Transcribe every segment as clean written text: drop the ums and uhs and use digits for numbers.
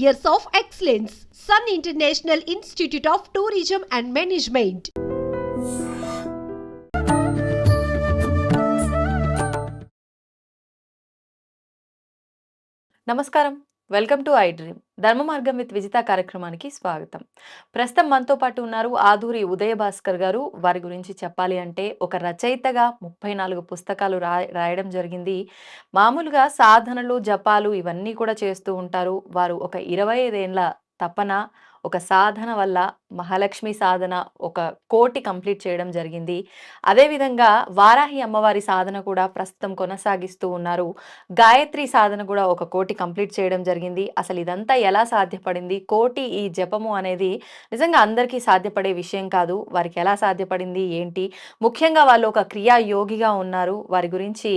years of excellence. Sun International Institute of Tourism and Management. నమస్కారం. Welcome to I dream. ధర్మ మార్గం with Vijitha కార్యక్రమానికి స్వాగతం. ప్రస్తుతం మనతో పాటు ఉన్నారు ఆదూరి ఉదయ భాస్కర్ గారు. వారి గురించి చెప్పాలి అంటే ఒక రచయితగా 34 పుస్తకాలు రాయడం జరిగింది. మామూలుగా సాధనలు, జపాలు ఇవన్నీ కూడా చేస్తూ ఉంటారు. వారు ఒక 25 ఏండ్ల తపన, ఒక సాధన వల్ల మహాలక్ష్మి సాధన ఒక 1,00,00,000 కంప్లీట్ చేయడం జరిగింది. అదేవిధంగా వారాహి అమ్మవారి సాధన కూడా ప్రస్తుతం కొనసాగిస్తూ ఉన్నారు. గాయత్రి సాధన కూడా ఒక 1,00,00,000 కంప్లీట్ చేయడం జరిగింది. అసలు ఇదంతా ఎలా సాధ్యపడింది? 1,00,00,000 ఈ జపము అనేది నిజంగా అందరికీ సాధ్యపడే విషయం కాదు. వారికి ఎలా సాధ్యపడింది? ఏంటి? ముఖ్యంగా వాళ్ళు ఒక క్రియా యోగిగా ఉన్నారు. వారి గురించి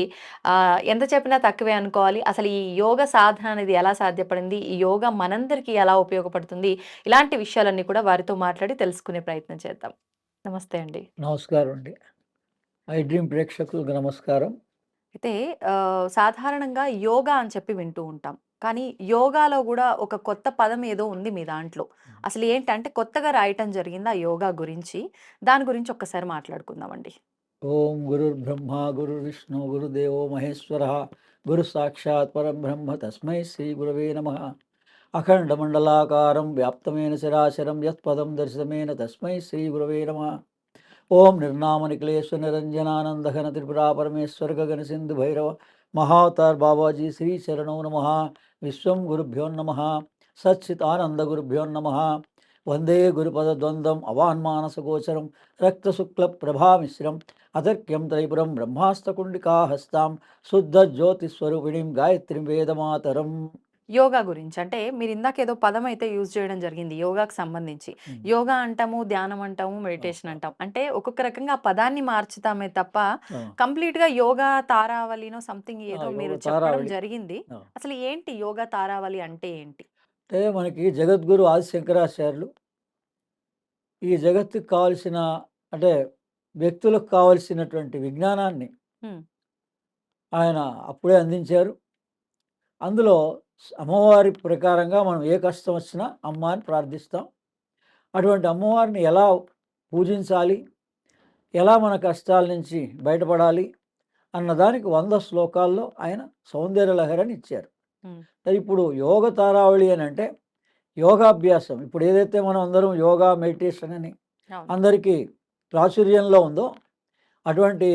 ఎంత చెప్పినా తక్కువే అనుకోవాలి. అసలు ఈ యోగ సాధన అనేది ఎలా సాధ్యపడింది? ఈ యోగా మనందరికీ ఎలా ఉపయోగపడుతుంది? ఇలాంటి విషయాలన్నీ కూడా వారితో మాట్లాడి తెలుసుకునే ప్రయత్నం చేద్దాం. నమస్తే అండి. నమస్కారం అండి. ఐ డ్రీమ్ ప్రేక్షకులకు నమస్కారం. అయితే సాధారణంగా యోగా అని చెప్పి వింటూ ఉంటాం. కానీ యోగాలో గూడా ఒక కొత్త పదం ఏదో ఉంది మీ దాంట్లో. అసలు ఏంటంటే కొత్తగా రాయటం జరిగింది ఆ యోగా గురించి. దాని గురించి ఒక్కసారి మాట్లాడుకుందామండి. ఓం గురుర్బ్రహ్మ గురుర్విష్ణు గురుదేవో మహేశ్వర గురు సాక్షాత్ పరబ్రహ్మ తస్మై శ్రీ గురవే నమః. అఖండమండలాకారం వ్యాప్తమైన శరాశరం యత్పదం దర్శనమేన తస్మై శ్రీ గురవే నమః. ఓం నిర్నామనిఖిలేశ్వర నిరంజనానందఘన త్రిపురా పరమేశ్వర గగన సింధు భైరవ మహావతార్ బాబాజీ శ్రీ శరణో నమః. విశ్వం గురుభ్యో నమః. సచ్చితానంద గురుభ్యో నమః. వందే గురుపదద్వంద్వం అవాన్మానసగోచరం రక్తశుక్ల ప్రభామిశ్రం అతర్క్యం త్రైపురం బ్రహ్మాస్తకుండికాహస్తాం శుద్ధ జ్యోతిస్వరూపిణీం గాయత్రీం వేదమాతరం. యోగా గురించి అంటే మీరు ఇందాక ఏదో పదం అయితే యూజ్ చేయడం జరిగింది యోగాకు సంబంధించి. యోగా అంటాము, ధ్యానం అంటాము, మెడిటేషన్ అంటాం. అంటే ఒక్కొక్క రకంగా ఆ పదాన్ని మార్చుతామే తప్ప కంప్లీట్ గా యోగా తారావళినో సంథింగ్ ఏదో మీరు చెప్పడం జరిగింది. అసలు ఏంటి యోగా తారావళి అంటే ఏంటి? అంటే మనకి జగద్గురు ఆది శంకరాచార్యులు ఈ జగత్తుకు కావలసిన అంటే వ్యక్తులకు కావలసినటువంటి విజ్ఞానాన్ని ఆయన అప్పుడే అందించారు. అందులో అమ్మవారి ప్రకారంగా మనం ఏ కష్టం వచ్చినా అమ్మ అని ప్రార్థిస్తాం. అటువంటి అమ్మవారిని ఎలా పూజించాలి, ఎలా మన కష్టాల నుంచి బయటపడాలి అన్నదానికి 100 శ్లోకాల్లో ఆయన సౌందర్య లహరిని ఇచ్చారు. ఇప్పుడు యోగ తారావళి అని అంటే యోగాభ్యాసం. ఇప్పుడు ఏదైతే మనం అందరం యోగా మెడిటేషన్ అని అందరికీ ప్రాచుర్యంలో ఉందో అటువంటి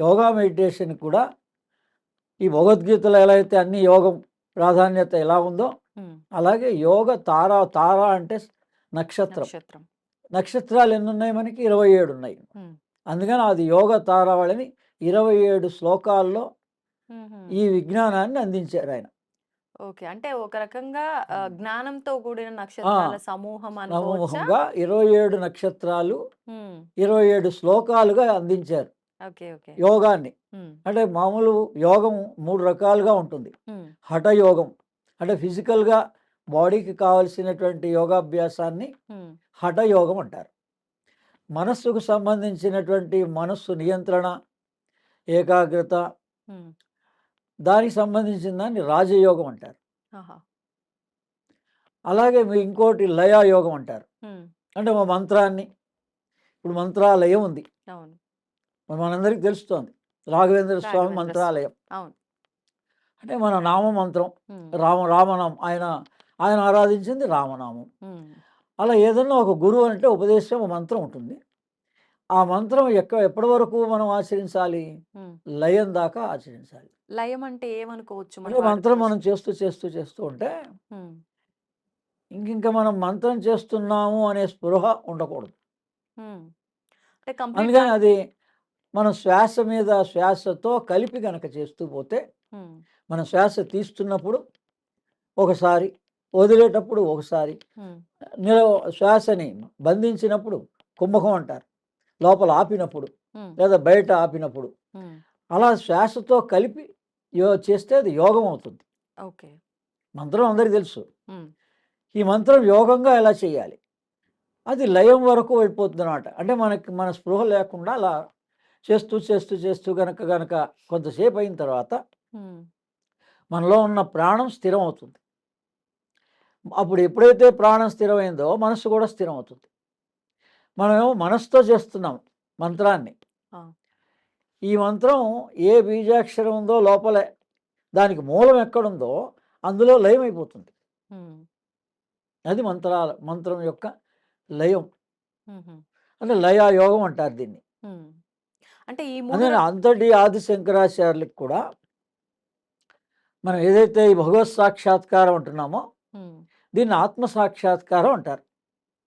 యోగా మెడిటేషన్ కూడా ఈ భగవద్గీతలో ఎలా అయితే అన్ని యోగం ప్రాధాన్యత ఎలా ఉందో అలాగే యోగ తార అంటే నక్షత్రం. నక్షత్రాలు ఎన్ని ఉన్నాయి? మనకి 27 ఉన్నాయి. అందుకని అది యోగ తారావళిని 27 శ్లోకాల్లో ఈ విజ్ఞానాన్ని అందించారు ఆయన. ఓకే. అంటే ఒక రకంగా జ్ఞానంతో కూడిన నక్షత్రాల సమూహంగా 27 నక్షత్రాలు 27 శ్లోకాలుగా అందించారు యోగాన్ని. అంటే మామూలు యోగం 3 రకాలుగా ఉంటుంది. హఠ యోగం అంటే ఫిజికల్గా బాడీకి కావలసినటువంటి యోగాభ్యాసాన్ని హఠ యోగం అంటారు. మనస్సుకు సంబంధించినటువంటి మనస్సు నియంత్రణ, ఏకాగ్రత దానికి సంబంధించిన దాన్ని రాజయోగం అంటారు. అలాగే ఇంకోటి లయ యోగం అంటారు. అంటే మా మంత్రాన్ని ఇప్పుడు మంత్రాలయం ఉంది, మనందరికీ తెలుస్తోంది. రాఘవేంద్ర స్వామి మంత్రాలయం అంటే మన నామమంత్రం రామనామం. ఆయన ఆరాధించింది రామనామం. అలా ఏదన్నా ఒక గురువు అంటే ఉపదేశం మంత్రం ఉంటుంది. ఆ మంత్రం ఎప్పటి వరకు మనం ఆచరించాలి? లయం దాకా ఆచరించాలి. లయం అంటే ఏమనుకోవచ్చు? అంటే మంత్రం మనం చేస్తూ చేస్తూ చేస్తూ ఉంటే ఇంకా మనం మంత్రం చేస్తున్నాము అనే స్పృహ ఉండకూడదు. అందుకని అది మనం శ్వాస మీద శ్వాసతో కలిపి గనక చేస్తూ పోతే మనం శ్వాస తీస్తున్నప్పుడు ఒకసారి, వదిలేటప్పుడు ఒకసారి, శ్వాసని బంధించినప్పుడు కుంభకం అంటారు, లోపల ఆపినప్పుడు లేదా బయట ఆపినప్పుడు, అలా శ్వాసతో కలిపి చేస్తే అది యోగం అవుతుంది. మంత్రం అందరికీ తెలుసు. ఈ మంత్రం యోగంగా ఎలా చేయాలి? అది లయం వరకు వెళ్ళిపోతుంది అన్నమాట. అంటే మన స్పృహ లేకుండా అలా చేస్తూ చేస్తూ చేస్తూ గనక కొంతసేపు అయిన తర్వాత మనలో ఉన్న ప్రాణం స్థిరం అవుతుంది. అప్పుడు ఎప్పుడైతే ప్రాణం స్థిరమైందో మనస్సు కూడా స్థిరం అవుతుంది. మనమేమో మనస్సుతో చేస్తున్నాం మంత్రాన్ని. ఆ. ఈ మంత్రం ఏ బీజాక్షరం ఉందో లోపలే, దానికి మూలం ఎక్కడుందో అందులో లయం అయిపోతుంది. ఉమ్, అది మంత్రం యొక్క లయం. ఉహుం, అంటే లయాయోగం అంటారు దీన్ని. ఉమ్. అంటే ఈ అదే మూడు అంతటి ఆది శంకరాచార్యులకు కూడా మనం ఏదైతే ఈ భగవత్ సాక్షాత్కారం అంటున్నామో ఉమ్, దీన్ని ఆత్మ సాక్షాత్కారం అంటారు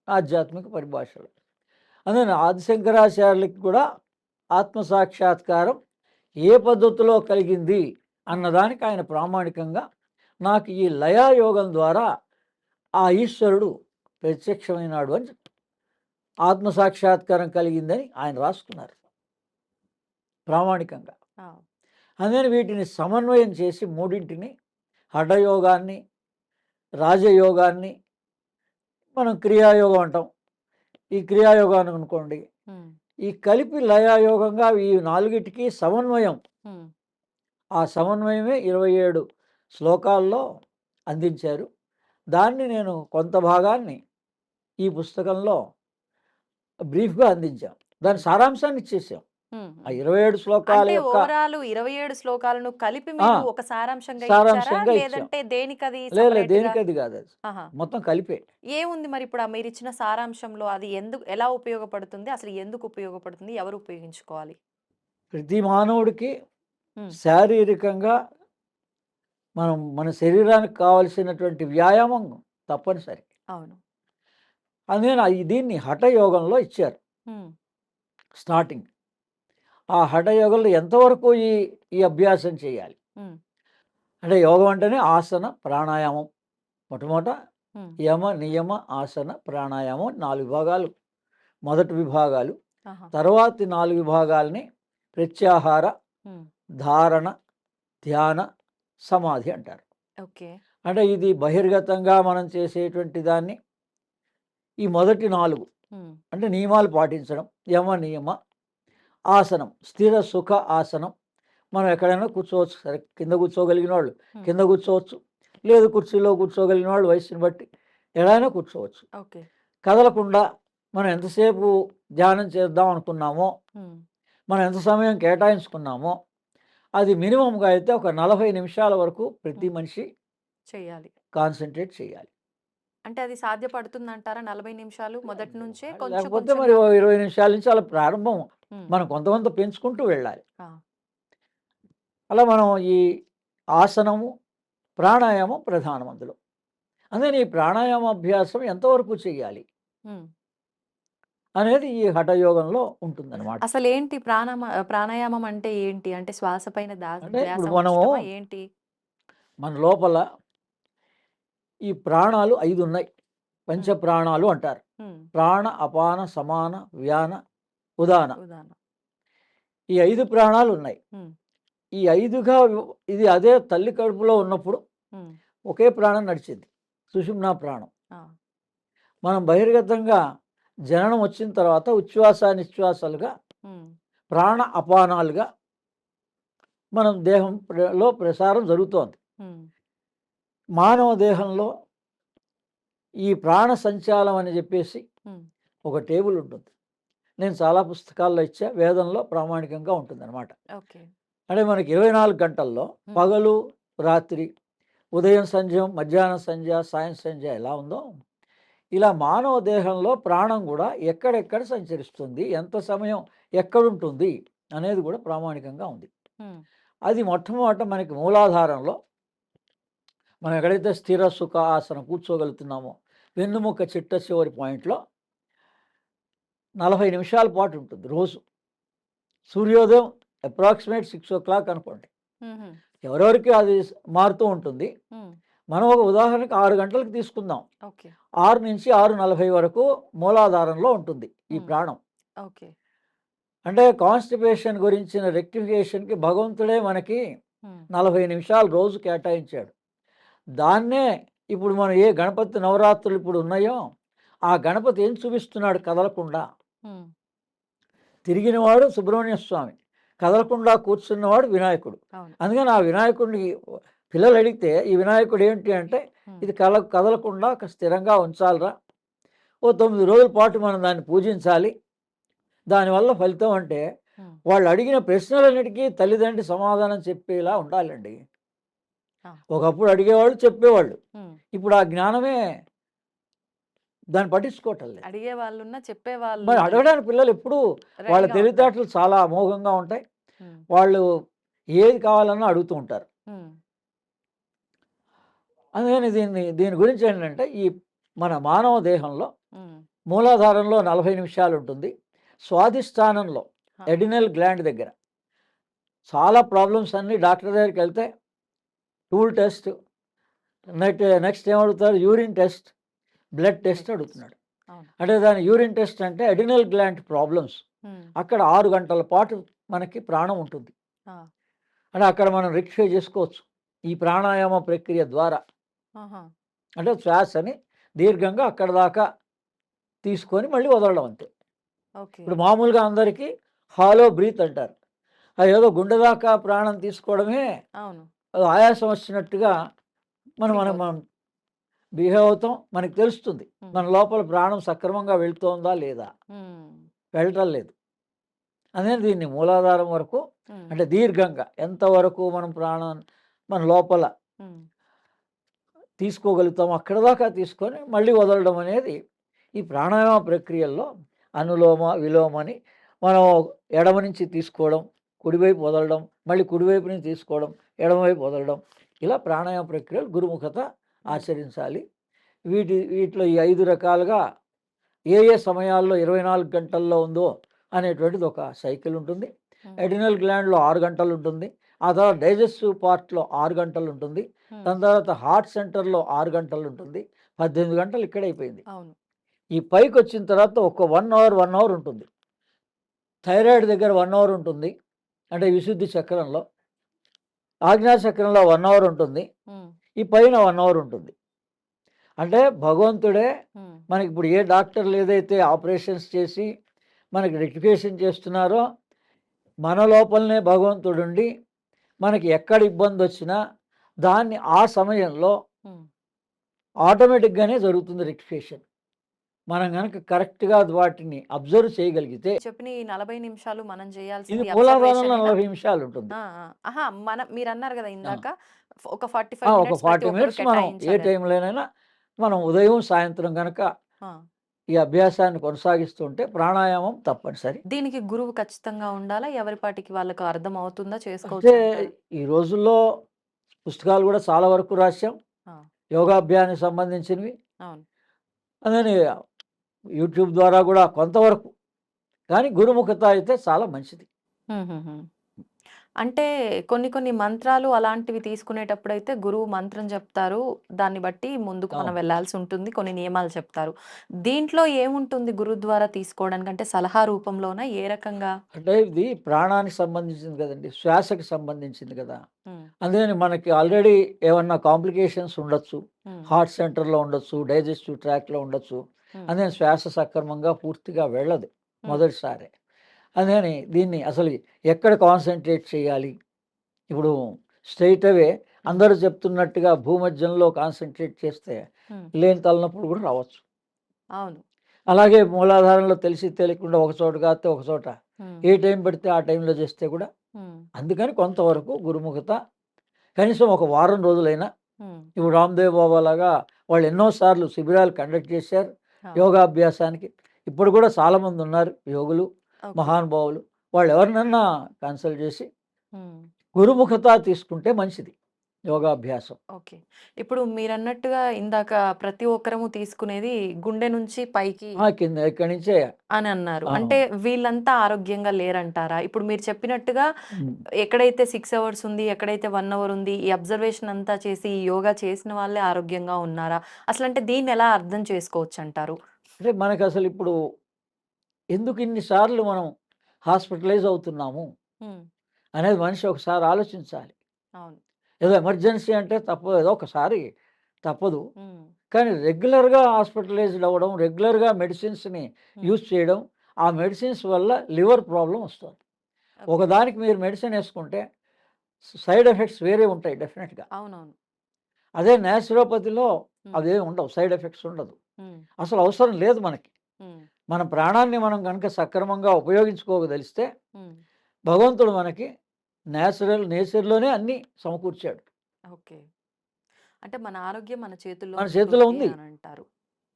ఆధ్యాత్మిక పరిభాషలో. అందుకని ఆది శంకరాచార్యులకి కూడా ఆత్మ సాక్షాత్కారం ఏ పద్ధతిలో కలిగింది అన్నదానికి ఆయన ప్రామాణికంగా నాకు ఈ లయాయోగం ద్వారా ఆ ఈశ్వరుడు ప్రత్యక్షమైనాడు అని ఆత్మ సాక్షాత్కారం కలిగిందని ఆయన రాసుకున్నారు ప్రామాణికంగా. ఆ, అందుకని వీటిని సమన్వయం చేసి మూడింటిని, హఠయోగాన్ని, రాజయోగాన్ని, మనం క్రియాయోగం అంటాం. ఈ క్రియాయోగాన్ని అనుకోండి, ఉమ్, ఈ కలిపి లయాయోగంగా ఈ నాలుగిటికి సమన్వయం, ఉమ్, ఆ సమన్వయమే 27 శ్లోకాల్లో అందించారు. దాన్ని నేను కొంత భాగాన్ని ఈ పుస్తకంలో బ్రీఫ్గా అందించాం. దాని సారాంశాన్ని ఇచ్చేసాం. ఉమ్, ఆ 27 శ్లోకాల అంటే యొక్క ఓవరాల్ 27 శ్లోకాలను కలిపి మీరు ఒక సారాంశంగా ఇచ్చారా సారాంశంగా ఇచ్చాం. లేదంటే దేనికది లేదు separate గా? దేనికి అది కాదు, అది ఆహా. మొత్తం కలిపే. ఏముంది మరి ఇప్పుడు మీరు ఇచ్చిన సారాంశంలో అది ఎలా ఉపయోగపడుతుంది, అసలు ఎందుకు ఉపయోగపడుతుంది, ఎవరు ఉపయోగించుకోవాలి? ప్రతి మానవుడికి ఉమ్, శారీరకంగా మన శరీరానికి కావలసినటువంటి వ్యాయామం తప్పనిసరి. అవును. అందుకని దీన్ని హఠయోగంలో ఇచ్చారు ఉమ్, స్టార్టింగ్. ఆ హఠయోగంలో ఎంతవరకు ఈ అభ్యాసం చేయాలి ఉమ్, అంటే యోగం అంటేనే ఆసన ప్రాణాయామం. మొట్టమొదట ఉమ్, యమ నియమ ఆసన ప్రాణాయామం 4 విభాగాలు మొదటి విభాగాలు. ఆహా, తర్వాతి 4 విభాగాల్ని ప్రత్యాహార, ఉమ్, ధారణ, ధ్యాన, సమాధి అంటారు. ఓకే. అంటే ఇది బహిర్గతంగా మనం చేసేటువంటి దాన్ని ఈ మొదటి 4 ఉమ్, అంటే నియమాలు పాటించడం. యమ నియమ ఆసనం, స్థిర సుఖ ఆసనం. మనం ఎక్కడైనా కూర్చోవచ్చు. సరే, కింద కూర్చోగలిగిన వాళ్ళు కింద కూర్చోవచ్చు, లేదు కుర్చీలో కూర్చోగలిగిన వాళ్ళు వయసుని బట్టి ఎక్కడైనా కూర్చోవచ్చు. ఓకే. కదలకుండా మనం ఎంతసేపు ధ్యానం చేద్దాం అనుకున్నామో, ఉమ్, మనం ఎంత సమయం కేటాయించుకున్నామో అది మినిమంగా అయితే ఒక 40 నిమిషాల వరకు ప్రతి మనిషి చెయ్యాలి. కాన్సన్ట్రేట్ చేయాలి. అంటే అది సాధ్యపడుతుందంటారా 40 నిమిషాలు మొదటి నుంచే కొంచెం లేకపోతే మరి కొంచెంగా? 20 నిమిషాల నుంచి అలా ప్రారంభం ఉమ్, మనం కొంత పెంచుకుంటూ వెళ్ళాలి. ఆ, అలా మనం ఈ ఆసనము ప్రాణాయామం ప్రధానం అందులో. అందుకని ఈ ప్రాణాయామ అభ్యాసం ఎంతవరకు చేయాలి ఉమ్. అనేది ఈ హఠయోగంలో ఉంటుందన్నమాట. అసలు ఏంటి ప్రాణాయామం అంటే ఏంటి? అంటే శ్వాస పైన అంటే ధ్యాస ఇప్పుడు మనము ఉంచడమా ఏంటి? మన లోపల ఈ ప్రాణాలు 5 ఉన్నాయి. పంచ ప్రాణాలు అంటారు. ఉమ్, ప్రాణ అపాన సమాన వ్యాన ఉదాన. ఉదాహరణ. ఈ 5 ప్రాణాలు ఉన్నాయి. ఉమ్, ఈ 5గా ఇది అదే తల్లి కడుపులో ఉన్నప్పుడు ఉమ్, ఒకే ప్రాణం నడిచింది, సుషుమ్నా ప్రాణం. ఆ, మనం బహిర్గతంగా జననం వచ్చిన తర్వాత ఉచ్ఛ్వాస నిశ్వాసాలుగా ఉమ్, ప్రాణ అపానాలుగా మనం దేహంలో ప్రసారం జరుగుతోంది. ఉమ్, మానవ దేహంలో ఈ ప్రాణ సంచాలం అని చెప్పేసి ఉమ్, ఒక టేబుల్ ఉంటుంది. నేను చాలా పుస్తకాల్లో ఇచ్చా, వేదంలో ప్రామాణికంగా ఉంటుందన్నమాట. ఓకే. అంటే మనకి 24 గంటల్లో పగలు రాత్రి, ఉదయం సంధ్యం, మధ్యాహ్నం సంధ్య, సాయం సంధ్య ఎలా ఉందో ఇలా మానవ దేహంలో ప్రాణం కూడా ఎక్కడెక్కడ సంచరిస్తుంది, ఎంత సమయం ఎక్కడుంటుంది అనేది కూడా ప్రామాణికంగా ఉంది. ఉమ్, అది మొట్టమొదట మనకి మూలాధారంలో మనం ఎక్కడైతే స్థిర సుఖ ఆసనం కూర్చోగలుగుతున్నామో వెన్నుముక్క చిట్ట చివరి పాయింట్లో 40 నిమిషాల పాటు ఉంటుంది రోజు. సూర్యోదయం అప్రాక్సిమేట్ 6 o'clock అనుకోండి. ఉహుం, ఎవరెవరికి అది మారుతూ ఉంటుంది. ఉమ్, మనం ఒక ఉదాహరణకి 6 గంటలకు తీసుకుందాం. ఓకే. 6 నుంచి 6:40 వరకు మూలాధారంలో ఉంటుంది ఈ ప్రాణం. ఓకే. అంటే కాన్స్టిపేషన్ గురించిన రెక్టిఫికేషన్కి భగవంతుడే మనకి ఉమ్, 40 నిమిషాలు రోజు కేటాయించాడు. దాన్నే ఇప్పుడు మనం ఏ గణపతి నవరాత్రులు ఇప్పుడు ఉన్నాయో ఆ గణపతి ఏం చూపిస్తున్నాడు కదలకుండా. ఉమ్, తిరిగినవాడు సుబ్రహ్మణ్య స్వామి, కదలకుండా కూర్చున్నవాడు వినాయకుడు. అవును. అందుకని ఆ వినాయకుడిని పిల్లలు అడిగితే ఈ వినాయకుడు ఏంటి అంటే ఇది కదలకుండా స్థిరంగా ఉంచాలిరా, ఓ 9 రోజుల పాటు మనం దాన్ని పూజించాలి. దానివల్ల ఫలితం అంటే వాళ్ళు అడిగిన ప్రశ్నలన్నిటికీ తల్లిదండ్రి సమాధానం చెప్పేలా ఉండాలండి. ఒకప్పుడు అడిగేవాళ్ళు, చెప్పేవాళ్ళు. ఇప్పుడు ఆ జ్ఞానమే దాన్ని పట్టించుకోవటం లేదు. అడిగే వాళ్ళున్నా చెప్పేవాళ్ళు మరి అడగడానికి పిల్లలు ఎప్పుడు వాళ్ళ తెలివితేటలు చాలా అమోఘంగా ఉంటాయి. వాళ్ళు ఏది కావాలన్నా అడుగుతూ ఉంటారు. అందుకని దీని గురించి ఏంటంటే, ఈ మన మానవ దేహంలో మూలాధారంలో 40 నిమిషాలు ఉంటుంది. స్వాధిష్టానంలో ఎడినల్ గ్లాండ్ దగ్గర చాలా ప్రాబ్లమ్స్ అన్నీ డాక్టర్ దగ్గరికి వెళ్తే టూల్ టెస్ట్, నెక్స్ట్ ఏమడుగుతారు, యూరిన్ టెస్ట్, బ్లడ్ టెస్ట్ అడుగుతున్నాడు. అంటే దాని యూరిన్ టెస్ట్ అంటే ఎడినల్ గ్లాండ్ ప్రాబ్లమ్స్. అక్కడ 6 గంటల పాటు మనకి ప్రాణం ఉంటుంది. అంటే అక్కడ మనం రెక్టిఫై చేసుకోవచ్చు ఈ ప్రాణాయామ ప్రక్రియ ద్వారా. అంటే శ్వాసని దీర్ఘంగా అక్కడ దాకా తీసుకొని మళ్ళీ వదలడం అంతే. ఇప్పుడు మామూలుగా అందరికీ హాలో బ్రీత్ అంటారు. అది ఏదో గుండె దాకా ప్రాణం తీసుకోవడమే ఆయాసం వచ్చినట్టుగా మనం బిహేవ్ అవుతాం. మనకి తెలుస్తుంది మన లోపల ప్రాణం సక్రమంగా వెళ్తోందా లేదా, వెళ్ళటం లేదు. అదే దీన్ని మూలాధారం వరకు, అంటే దీర్ఘంగా ఎంతవరకు మనం ప్రాణం మన లోపల తీసుకోగలుగుతాం అక్కడ దాకా తీసుకొని మళ్ళీ వదలడం అనేది ఈ ప్రాణాయామ ప్రక్రియల్లో అనులోమ విలోమ అని మనం ఎడమ నుంచి తీసుకోవడం, కుడివైపు వదలడం, మళ్ళీ కుడివైపు నుంచి తీసుకోవడం, ఎడమవైపు వదలడం, ఇలా ప్రాణాయామ ప్రక్రియలు గురుముఖత ఆచరించాలి. వీటిలో ఈ 5 రకాలుగా ఏ సమయాల్లో 24 గంటల్లో ఉందో అనేటువంటిది ఒక సైకిల్ ఉంటుంది. ఎడినల్ గ్లాండ్లో 6 గంటలు ఉంటుంది. ఆ తర్వాత డైజెస్టివ్ పార్ట్లో 6 గంటలు ఉంటుంది. దాని తర్వాత హార్ట్ సెంటర్లో 6 గంటలు ఉంటుంది. 18 గంటలు ఇక్కడ అయిపోయింది. ఈ పైకి వచ్చిన తర్వాత ఒక 1 అవర్ ఉంటుంది. థైరాయిడ్ దగ్గర 1 అవర్ ఉంటుంది, అంటే విశుద్ధి చక్రంలో. ఆజ్ఞా చక్రంలో 1 అవర్ ఉంటుంది. ఈ పైన 1 అవర్ ఉంటుంది. అంటే భగవంతుడే మనకి ఇప్పుడు ఏ డాక్టర్లు ఏదైతే ఆపరేషన్స్ చేసి మనకి రెక్టిఫికేషన్ చేస్తున్నారో, మన లోపలనే భగవంతుడుండి మనకి ఎక్కడ ఇబ్బంది వచ్చినా దాన్ని ఆ సమయంలో ఆటోమేటిక్గానే జరుగుతుంది రెక్టిఫికేషన్. మనం కనుక కరెక్ట్గా వాటిని అబ్జర్వ్ చేయగలిగితే. చెప్పిన ఈ 40 నిమిషాలు మనం చేయాల్సింది ఇది మూలాధారంలో 40 నిమిషాలు ఉంటుంది. మీరు అన్నారు కదా ఇందాక, ఒక 40 మినిట్స్ మనం ఏ టైంలోనైనా మనం ఉదయం సాయంత్రం కనుక ఈ అభ్యాసాన్ని కొనసాగిస్తుంటే ప్రాణాయామం తప్పనిసరి. దీనికి గురువు ఖచ్చితంగా ఉండాలా? ఎవరి పాటికి వాళ్ళకు అర్థం అవుతుందా, చేసుకోవచ్చు? ఈ రోజుల్లో పుస్తకాలు కూడా చాలా వరకు రాశాం యోగాభ్యానికి సంబంధించినవి. అదే యూట్యూబ్ ద్వారా కూడా కొంతవరకు, కానీ గురుముఖత అయితే చాలా మంచిది. అంటే కొన్ని మంత్రాలు అలాంటివి తీసుకునేటప్పుడు అయితే గురువు మంత్రం చెప్తారు, దాన్ని బట్టి ముందుకు మనం వెళ్ళాల్సి ఉంటుంది, కొన్ని నియమాలు చెప్తారు. దీంట్లో ఏముంటుంది గురువు ద్వారా తీసుకోవడానికి? అంటే సలహా రూపంలోనా, ఏ రకంగా? అంటే ఇది ప్రాణానికి సంబంధించింది కదండి, శ్వాసకి సంబంధించింది కదా. అందుకని మనకి ఆల్రెడీ ఏమన్నా కాంప్లికేషన్స్ ఉండొచ్చు, హార్ట్ సెంటర్లో ఉండొచ్చు, డైజెస్టివ్ ట్రాక్లో ఉండొచ్చు. అందుకని శ్వాస సక్రమంగా పూర్తిగా వెళ్ళదు మొదటిసారి. అందుకని దీన్ని అసలు ఎక్కడ కాన్సన్ట్రేట్ చేయాలి? ఇప్పుడు స్ట్రైట్ అవే అందరూ చెప్తున్నట్టుగా భూమధ్యంలో కాన్సన్ట్రేట్ చేస్తే లేని తలనొప్పులు కూడా రావచ్చు. అవును. అలాగే మూలాధారంలో తెలిసి తెలియకుండా ఒక చోట కాస్తే ఒక చోట, ఏ టైం పడితే ఆ టైంలో చేస్తే కూడా. అందుకని కొంతవరకు గురుముఖత కనీసం ఒక వారం రోజులైనా. ఇప్పుడు రామ్దేవ్ బాబా లాగా వాళ్ళు ఎన్నోసార్లు శిబిరాలు కండక్ట్ చేశారు యోగాభ్యాసానికి. ఇప్పుడు కూడా చాలామంది ఉన్నారు యోగులు, మహానుభావులు. వాళ్ళు ఎవరినన్నా కన్సల్ట్ చేసి గురుముఖత తీసుకుంటే మంచిది యోగాభ్యాసం. ఓకే. ఇప్పుడు మీరన్నట్టుగా ఇందాక ప్రతి ఒక్కరము తీసుకునేది గుండె నుంచి పైకి కింద ఇక్కడి నుంచే అని అన్నారు. అంటే వీళ్ళంతా ఆరోగ్యంగా లేరంటారా? ఇప్పుడు మీరు చెప్పినట్టుగా ఎక్కడైతే 6 అవర్స్ ఉంది, ఎక్కడైతే 1 అవర్ ఉంది, ఈ అబ్జర్వేషన్ అంతా చేసి ఈ యోగా చేసిన వాళ్ళే ఆరోగ్యంగా ఉన్నారా? అసలు అంటే దీన్ని ఎలా అర్థం చేసుకోవచ్చు అంటారు? అంటే మనకు అసలు ఇప్పుడు ఎందుకు ఇన్నిసార్లు మనం హాస్పిటలైజ్ అవుతున్నాము అనేది మనిషి ఒకసారి ఆలోచించాలి. అవును. ఏదో ఎమర్జెన్సీ అంటే తప్పదు, ఏదో ఒకసారి తప్పదు. కానీ రెగ్యులర్గా హాస్పిటలైజ్డ్ అవ్వడం, రెగ్యులర్గా మెడిసిన్స్ని యూజ్ చేయడం, ఆ మెడిసిన్స్ వల్ల లివర్ ప్రాబ్లం వస్తుంది. ఒకదానికి మీరు మెడిసిన్ వేసుకుంటే సైడ్ ఎఫెక్ట్స్ వేరే ఉంటాయి డెఫినెట్గా. అవునవును. అదే న్యాచురోపతిలో ఉమ్, అవేమి ఉండవు, సైడ్ ఎఫెక్ట్స్ ఉండదు, ఉమ్, అసలు అవసరం లేదు మనకి. ఉమ్, మన ప్రాణాన్ని మనం కనుక సక్రమంగా ఉపయోగించుకోగలిస్తే ఉమ్. భగవంతుడు మనకి నేచర్లోనే అన్నీ సమకూర్చాడు. ఓకే. అంటే మన ఆరోగ్యం మన చేతుల్లో మన చేతిలో ఉంటుంది ఉంది. అని అంటారు.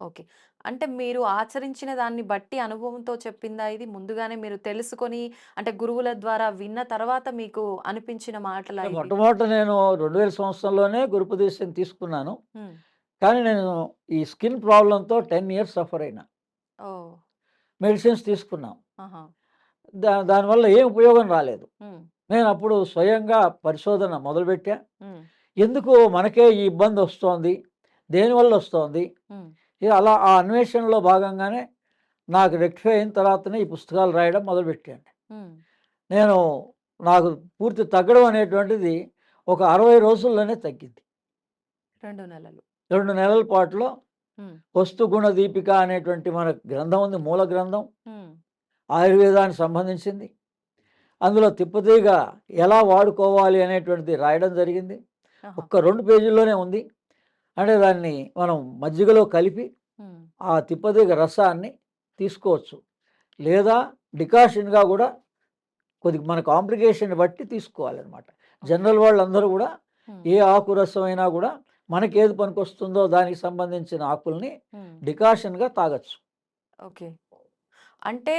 ఓకే. అంటే మీరు ఆచరించిన దాన్ని బట్టి అనుభవంతో చెప్పిందా ఇది? ముందుగానే మీరు తెలుసుకొని అంటే గురువుల ద్వారా విన్న తర్వాత మీకు అనిపించిన మాటలా ఇవి? మొట్టమొదట నేను 2000 సంవత్సరంలోనే గురుపదేశం తీసుకున్నాను. హ్మ్. కానీ నేను ఈ స్కిన్ ప్రాబ్లంతో 10 ఇయర్స్ సఫర్ అయినా. ఓహ్! మెడిసిన్స్ తీసుకున్నాం. ఆహా! దానివల్ల ఏం ఉపయోగం రాలేదు. హ్మ్. నేను అప్పుడు స్వయంగా పరిశోధన మొదలుపెట్టా. హ్మ్. ఎందుకు మనకే ఈ ఇబ్బంది వస్తోంది, దేనివల్ల వస్తోంది, హ్మ్. అలా ఆ అన్వేషణలో భాగంగానే నాకు రెక్టిఫై అయిన తర్వాతనే ఈ పుస్తకాలు రాయడం మొదలుపెట్టాను. హ్మ్. నేను నాకు పూర్తి తగ్గడం అనేటువంటిది ఒక 60 రోజుల్లోనే తగ్గింది. 2 నెలలు. 2 నెలల పాటులో హ్మ్. వస్తు గుణ దీపిక అనేటువంటి మన గ్రంథం ఉంది, మూల గ్రంథం, హ్మ్. ఆయుర్వేదానికి సంబంధించింది. అందులో తిప్పతీగ ఎలా వాడుకోవాలి అనేటువంటిది రాయడం జరిగింది. ఆహా! ఒక్క 2 పేజీల్లోనే ఉంది. అంటే దాన్ని మనం మజ్జిగలో కలిపి హ్మ్. ఆ తిప్పతీగ రసాన్ని తీసుకోవచ్చు. లేదా డికాషన్‌గా కూడా కొద్దిగా మన కాంప్లికేషన్‌ని బట్టి తీసుకోవాలనమాట. ఓకే. జనరల్ వాళ్ళందరూ కూడా హ్మ్. ఏ ఆకు రసం అయినా కూడా మనకేది పనికొస్తుందో దానికి సంబంధించిన ఆకుల్ని హ్మ్. డికాషన్‌గా తాగొచ్చు. ఓకే. అంటే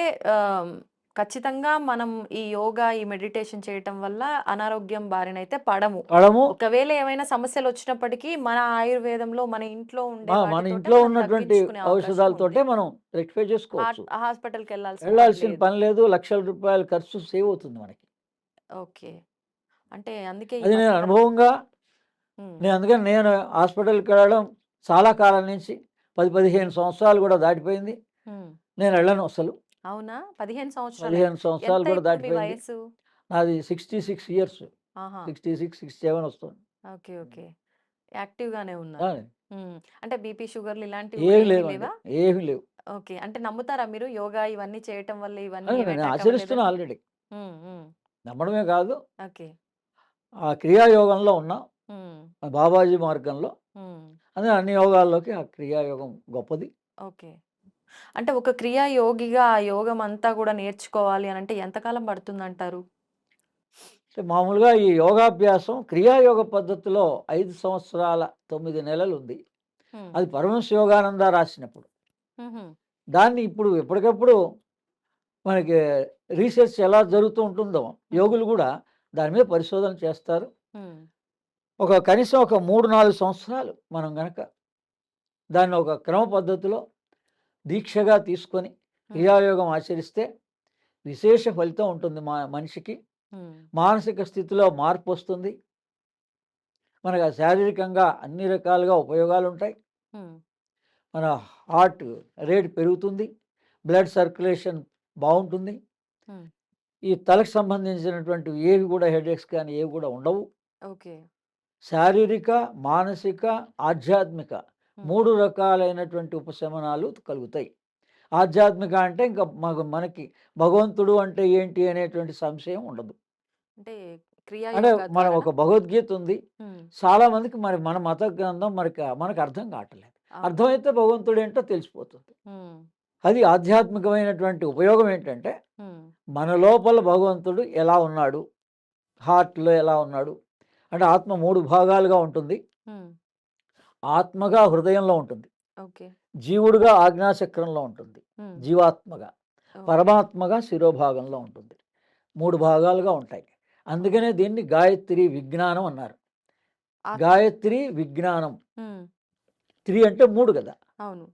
ఖచ్చితంగా మనం ఈ యోగా, ఈ మెడిటేషన్ చేయటం వల్ల అనారోగ్యం బారినైతే పడము. పడము. ఒకవేళ ఏమైనా సమస్యలొచ్చినప్పటికీ మన ఆయుర్వేదంలో మన ఇంట్లో ఉండే మన వాటితోటే ఇంట్లో మనం ఉన్నటువంటి తగ్గించుకునే అవకాశం ఉంది. ఔషధాలతోటే మనం రెక్టిఫై చేసుకోవచ్చు. హాస్పిటల్‌కెళ్ళాల్సిన పని వెళ్ళాల్సిన లేదు. పని లేదు. లక్షల రూపాయల ఖర్చు సేవ్ అవుతుంది మనకి. ఓకే. అంటే అందుకే ఈ అది మధ్య నేను అనుభవంగా హ్మ్. అందుకని నేను హాస్పిటల్‌కెళ్ళడం చాలా కాలం నుంచి 10, 15 సంవత్సరాలు కూడా దాటిపోయింది. హ్మ్. నేను వెళ్ళను అసలు. అవునా? 15 సంవత్సరాలే. 15 ఎంత సంవత్సరాలు కూడా ఇప్పుడు మీ దాటిపోయింది. వయస్సు? నాది 66 ఇయర్స్. ఆహా! 66, 67 వస్తుంది. ఓకే. ఓకే. యాక్టివ్‌గానే ఆ! ఉన్నారు. హ్మ్. అంటే బీపీ, షుగర్‌లు ఇలాంటివి గూడా ఏమి ఏమీ లేవండి. లేవా? ఏమి లేవు. ఓకే. అంటే నమ్ముతారా మీరు యోగా ఇవన్నీ చేయటం వల్ల ఇవన్నీ ఏమి నేను అటాక్ ఆచరిస్తున్నా అవ్వలేదని? ఆల్రెడీ. హ్మ్. హ్మ్. నమ్మడమే కాదు, ఓకే. ఆ క్రియాయోగంలో ఉన్నాం. హ్మ్. ఆ బాబాజీ మార్గంలో. హ్మ్. అదే అన్ని యోగాల్లోకి ఆ క్రియాయోగం గొప్పది. ఓకే. అంటే ఒక క్రియా యోగిగా ఆ యోగం అంతా గూడా నేర్చుకోవాలి అనంటే ఎంత కాలం పడుతుందంటారు? అంటే మామూలుగా ఈ యోగాభ్యాసం క్రియాయోగ పద్ధతిలో 5 సంవత్సరాల 9 నెలలు ఉంది. హ్మ్. అది పరమహంస యోగానంద రాసినప్పుడు. హుహు. దాన్ని ఇప్పుడు ఎప్పటికప్పుడు మనకి రీసెర్చ్ ఎలా జరుగుతూ ఉంటుందో, హ్మ్. యోగులు కూడా దాని మీద పరిశోధన చేస్తారు. హ్మ్. కనీసం ఒక 3, 4 సంవత్సరాలు మనం గనక దాన్ని ఒక క్రమ పద్ధతిలో దీక్షగా తీసుకొని హ్మ్. క్రియాయోగం ఆచరిస్తే విశేష ఫలితం ఉంటుంది మనిషికి. హ్మ్. మానసిక స్థితిలో మార్పు వస్తుంది. మనకు శారీరకంగా అన్ని రకాలుగా ఉపయోగాలుంటాయి. హ్మ్. మన హార్ట్ రేట్ పెరుగుతుంది. బ్లడ్ సర్క్యులేషన్ బావుంటుంది. హ్మ్. ఈ తలకు సంబంధించినటువంటివి ఏవి కూడా హెడేక్స్ కానీ ఏవి కూడా ఉండవు. ఓకే. శారీరక, మానసిక, ఆధ్యాత్మిక హ్మ్. 3 రకాలైనటువంటి ఉపశమనాలు కలుగుతాయి. ఆధ్యాత్మిక అంటే ఇంకా మనకి భగవంతుడు అంటే ఏంటి అనేటువంటి సంశయం ఉండదు. అంటే క్రియా అంటే యోగా మనం ద్వారానా? ఒక భగవద్గీత ఉంది. హ్మ్. చాలామందికి మన మత గ్రంథం మనకు అర్థం కావట్లేదు. అవును. అర్థమైతే భగవంతుడేంటో తెలిసిపోతుంది. హ్మ్. అది ఆధ్యాత్మికమైనటువంటి ఉపయోగం ఏంటంటే, హ్మ్. మన లోపల భగవంతుడు ఎలా ఉన్నాడు? హార్ట్‌లో ఎలా ఉన్నాడు? అంటే ఆత్మ 3 భాగాలుగా ఉంటుంది. హ్మ్. ఆత్మగా హృదయంలో ఉంటుంది. ఓకే. జీవుడుగా ఆజ్ఞాచక్రంలో ఉంటుంది. హ్మ్. జీవాత్మగా. ఓకే. పరమాత్మగా శిరోభాగంలో ఉంటుంది. 3 భాగాలుగా ఉంటాయి. అందుకనే ఓకే. దీన్ని గాయత్రి విజ్ఞానం అన్నారు. ఆత్మ. గాయత్రి విజ్ఞానం. హ్మ్. 3 అంటే 3 గదా! అవును.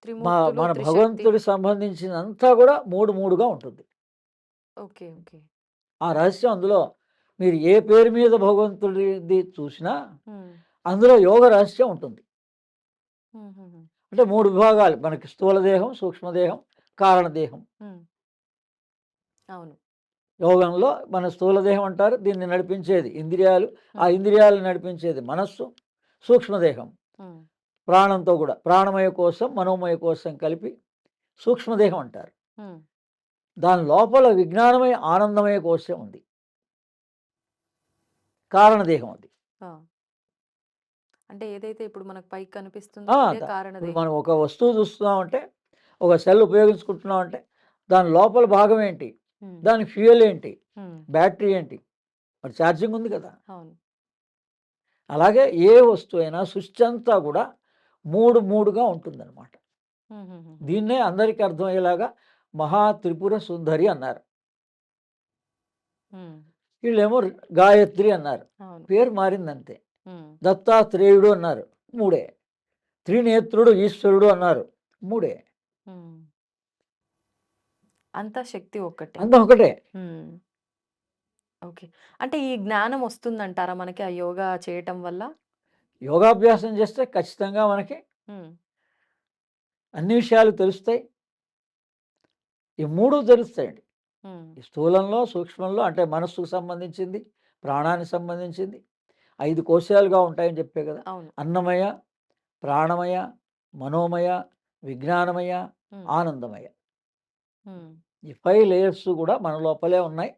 త్రిమూర్తులు, మన త్రిశక్తి. భగవంతుడికి సంబంధించినంతా కూడా 3గా ఉంటుంది. ఓకే. ఓకే. ఆ రహస్యం అందులో మీరు ఏ పేరు మీద భగవంతుడిది చూసినా హ్మ్. అందులో యోగ రహస్యం ఉంటుంది. హుహుహు. అంటే 3 విభాగాలు మనకి స్థూల దేహం, సూక్ష్మదేహం, కారణదేహం. హ్మ్. అవును. యోగంలో మన స్థూల దేహం అంటారు. దీన్ని నడిపించేది ఇంద్రియాలు. ఆ హ్మ్. ఇంద్రియాలను నడిపించేది మనస్సు, సూక్ష్మదేహం. హ్మ్. ప్రాణంతో కూడా ప్రాణమయ కోశం, మనోమయ కోశం కలిపి సూక్ష్మదేహం అంటారు. హ్మ్. దాని లోపల విజ్ఞానమయ, ఆనందమయ కోశం ఉంది. కారణదేహం అది. ఆ! అంటే ఏదైతే ఇప్పుడు మనకు పైకి ఆ, కనిపిస్తుందో ఇదే ఇప్పుడు కారణదే. మనం ఒక వస్తువు చూస్తున్నామంటే, ఒక సెల్ ఉపయోగించుకుంటున్నామంటే, దాని లోపల భాగం ఏంటి, హ్మ్. దాని ఫ్యూయల్ ఏంటి, హ్మ్. బ్యాటరీ ఏంటి, మరి ఛార్జింగ్ ఉంది కదా. అవును. అలాగే ఏ వస్తువు అయినా సృష్టి అంతా కూడా మూడుగా ఉంటుందన్నమాట. హుహుహుహు. దీన్నే అందరికీ అర్థమయ్యేలాగా మహా త్రిపుర సుందరి అన్నారు. హ్మ్. వీళ్ళేమో గాయత్రి అన్నారు, అవును. పేరు మారిందంతే. హ్మ్. దత్తాత్రేయుడు అన్నారు, మూడే. త్రినేత్రుడు ఈశ్వరుడు అన్నారు, మూడే. హ్మ్. అంతా శక్తి ఒక్కటే. అంతా ఒకటే. హ్మ్. ఓకే. అంటే ఈ జ్ఞానం వస్తుందంటారా మనకి ఆ యోగా చేయటం వల్ల? యోగాభ్యాసం చేస్తే ఖచ్చితంగా మనకి హ్మ్. అన్ని విషయాలు తెలుస్తాయి. ఈ మూడు తెలుస్తాయండి. హ్మ్. ఈ స్థూలంలో, సూక్ష్మంలో, అంటే మనస్సుకు సంబంధించింది, ప్రాణానికి సంబంధించింది, 5 కోశాలుగా ఉంటాయని చెప్పే కదా. అవును. అన్నమయ, ప్రాణమయ, మనోమయ, విజ్ఞానమయ, హ్మ్. ఆనందమయ. హ్మ్. ఈ 5 లేయర్స్ కూడా మన లోపలే ఉన్నాయి.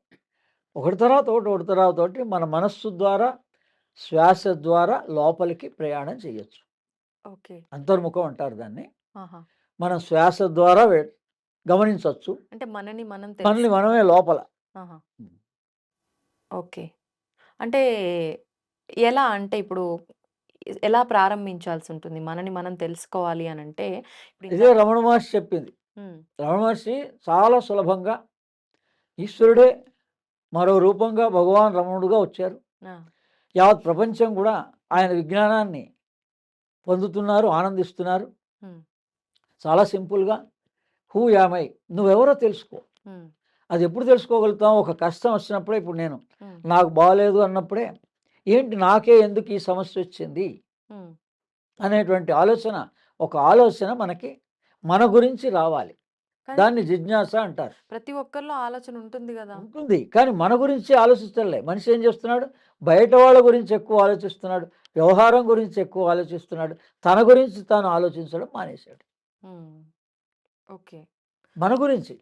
ఒకటి తర్వాత ఒకటి, ఒకటి తర్వాత ఒకటి మన మనస్సు ద్వారా, శ్వాస ద్వారా లోపలికి ప్రయాణం చేయొచ్చు. ఓకే. అంతర్ముఖం అంటారు దాన్ని. ఆహా! మనం శ్వాస ద్వారా గమనించవచ్చు అంటే మనని మనం మనల్ని మనమే తెలుసుకోవడం. లోపల. ఆహా! ఓకే. అంటే ఎలా అంటే ఇప్పుడు ఎలా ప్రారంభించాల్సుంటుంది? మనని మనం తెలుసుకోవాలి అనంటే ఇప్పుడు ఇదే ఇందాక రమణ మహర్షి చెప్పింది. హ్మ్. రమణ మహర్షి చాలా సులభంగా ఈశ్వరుడే మరో రూపంగా భగవాన్ రమణుడుగా వచ్చారు. ఆ! యావత్ ప్రపంచం కూడా ఆయన హ్మ్. విజ్ఞానాన్ని పొందుతున్నారు, ఆనందిస్తున్నారు. హ్మ్. చాలా సింపుల్గా హూ యామై, నువ్వెవరో తెలుసుకో. హ్మ్. అది ఎప్పుడు తెలుసుకోగలుగుతాం, ఒక కష్టం వచ్చినప్పుడే. ఇప్పుడు నేను హ్మ్. నాకు బాగలేదు అన్నప్పుడే, ఏంటి నాకే ఎందుకు ఈ సమస్య వచ్చింది హ్మ్. అనేటువంటి ఆలోచన, ఒక ఆలోచన మనకి మన గురించి రావాలి. కానీ దాన్ని జిజ్ఞాస అంటారు. ప్రతి ఒక్కరిలో ఆలోచన ఉంటుంది గదా! ఉంటుంది, కానీ మన గురించి ఆలోచించలే. మనిషి ఏం చేస్తున్నాడు, బయట వాళ్ళ గురించి ఎక్కువ ఆలోచిస్తున్నాడు, వ్యవహారం గురించి ఎక్కువ ఆలోచిస్తున్నాడు, తన గురించి తాను ఆలోచించడం మానేశాడు. హ్మ్. ఓకే. మన గురించి,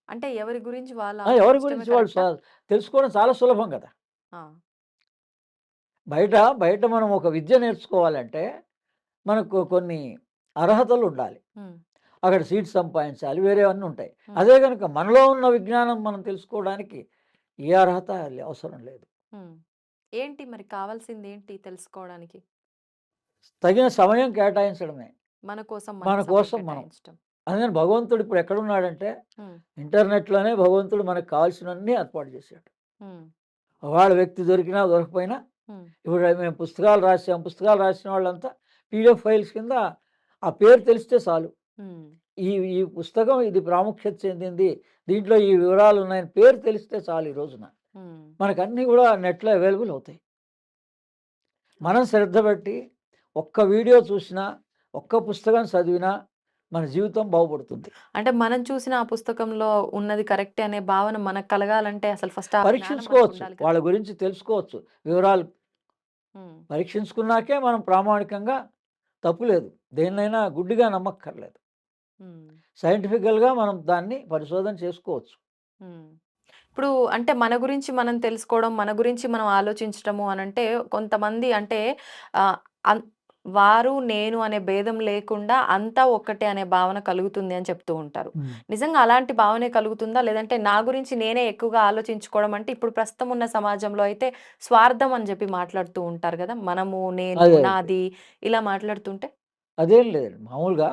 అంటే ఎవరి గురించి వాళ్ళు ఎవరి ఆలోచించడమే గురించి వాళ్ళు కరెక్టా? తెలుసుకోవడం చాలా సులభం కదా. ఆ! బయట బయట మనం ఒక విద్య నేర్చుకోవాలంటే మనకు కొన్ని అర్హతలు ఉండాలి. హ్మ్. అక్కడ సీట్ సంపాదించాలి, వేరేవన్నీ ఉంటాయి. హ్మ్. అదే కనుక మనలో ఉన్న విజ్ఞానం మనం తెలుసుకోవడానికి ఏ అర్హత అవసరం లేదు. హ్మ్. ఏంటి మరి కావాల్సిందేంటి తెలుసుకోవడానికి? తగిన సమయం కేటాయించడమే మన కోసం మన మనకి సమయం కోసం మనం. కేటాయించటం. అందుకని భగవంతుడు ఇప్పుడు ఎక్కడున్నాడంటే, హ్మ్. ఇంటర్నెట్లోనే భగవంతుడు మనకు కావాల్సినవన్నీ ఏర్పాటు చేశాడు. హ్మ్. ఒకవేళ వ్యక్తి దొరికినా దొరకపోయినా, హ్మ్. ఇప్పుడు మేము పుస్తకాలు రాసాం, పుస్తకాలు రాసిన వాళ్ళంతా పీడిఎఫ్ ఫైల్స్ కింద ఆ పేరు తెలిస్తే చాలు. హ్మ్. ఈ ఈ పుస్తకం ఇది ప్రాముఖ్యత చెందింది, దీంట్లో ఈ వివరాలు ఉన్నాయని పేరు తెలిస్తే చాలు ఈ రోజున. హ్మ్. మనకన్నీ కూడా నెట్‌లో అవైలబుల్ అవుతాయి. మనం శ్రద్ధ పెట్టి ఒక్క వీడియో చూసినా, ఒక్క పుస్తకం చదివినా మన జీవితం బాగుపడుతుంది. అంటే మనం చూసిన ఆ పుస్తకంలో ఉన్నది కరెక్టే అనే భావన మనకు కలగాలంటే అసలు ఫస్ట్ ఆ జ్ఞానం పరీక్షించుకోవచ్చు, మనకుండాలి కదా! వాళ్ళ గురించి తెలుసుకోవచ్చు, వివరాలు హ్మ్. పరీక్షించుకున్నాకే మనం ప్రామాణికంగా, తప్పులేదు. దేన్నైనా గుడ్డిగా నమ్మక్కర్లేదు. హ్మ్. సైంటిఫికల్‌గా మనం దాన్ని పరిశోధన చేసుకోవచ్చు. హ్మ్. ఇప్పుడు అంటే మన గురించి మనం తెలుసుకోవడం, మన గురించి మనం ఆలోచించటము అనంటే కొంతమంది అంటే ఆహ్, అన్ వారు, నేను అనే భేదం లేకుండా అంతా ఒక్కటే అనే భావన కలుగుతుంది అని చెప్తూ ఉంటారు. హ్మ్. నిజంగా అలాంటి భావనే కలుగుతుందా? లేదంటే నా గురించి నేనే ఎక్కువగా ఆలోచించుకోవడం అంటే ఇప్పుడు ప్రస్తుతం ఉన్న సమాజంలో అయితే స్వార్థం అని చెప్పి మాట్లాడుతూ ఉంటారు గదా! మనము, నేను, అదే. నాది ఇలా మాట్లాడుతుంటే? అదేం లేదండి. మామూలుగా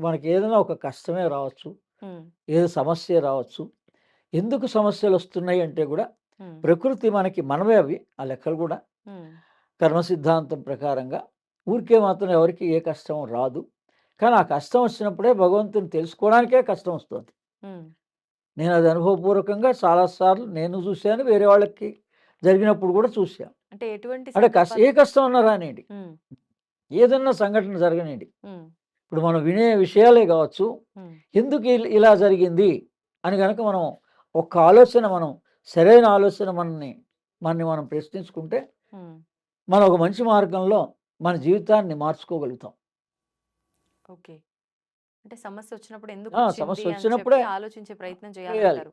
మనకేదైనా ఒక కష్టమే రావచ్చు, హ్మ్. ఏదో సమస్యే రావచ్చు. ఎందుకు సమస్యలొస్తున్నాయి అంటే కూడా, హ్మ్. ప్రకృతి మనకి మనమే అవి, ఆ లెక్కలు కూడా. హ్మ్. కర్మ సిద్ధాంతం ప్రకారంగా ఊరికే మాత్రం ఎవరికీ ఏ కష్టం రాదు. కానీ ఆ కష్టం వచ్చినప్పుడే భగవంతుని తెలుసుకోవడానికే కష్టం వస్తుంది. హ్మ్. నేను అది అనుభవపూర్వకంగా చాలా సార్లు నేను చూశాను, వేరే వాళ్ళకి జరిగినప్పుడు కూడా చూశాను. అంటే ఎటువంటి అంటే ఏ సందర్భాలు? కష్టం అన్నా రానియండి, హ్మ్. ఏదన్నా సంఘటన జరగనియండి, హ్మ్. ఇప్పుడు మనం వినే విషయాలే కావచ్చు, హ్మ్. ఎందుకు ఇలా జరిగింది అని గనక మనం ఒక్క ఆలోచన, మనం సరైన ఆలోచన మనని మనం ప్రశ్నించుకుంటే, హ్మ్. మనం ఒక మంచి మార్గంలో మన జీవితాన్ని మార్చుకోగలుగుతాం. ఓకే. అంటే సమస్యొచ్చినప్పుడు ఎందుకొచ్చింది సమస్య అని చెప్పి వచ్చినప్పుడే ఆలోచించే ప్రయత్నం చేయాలి. చేయాలంటారు.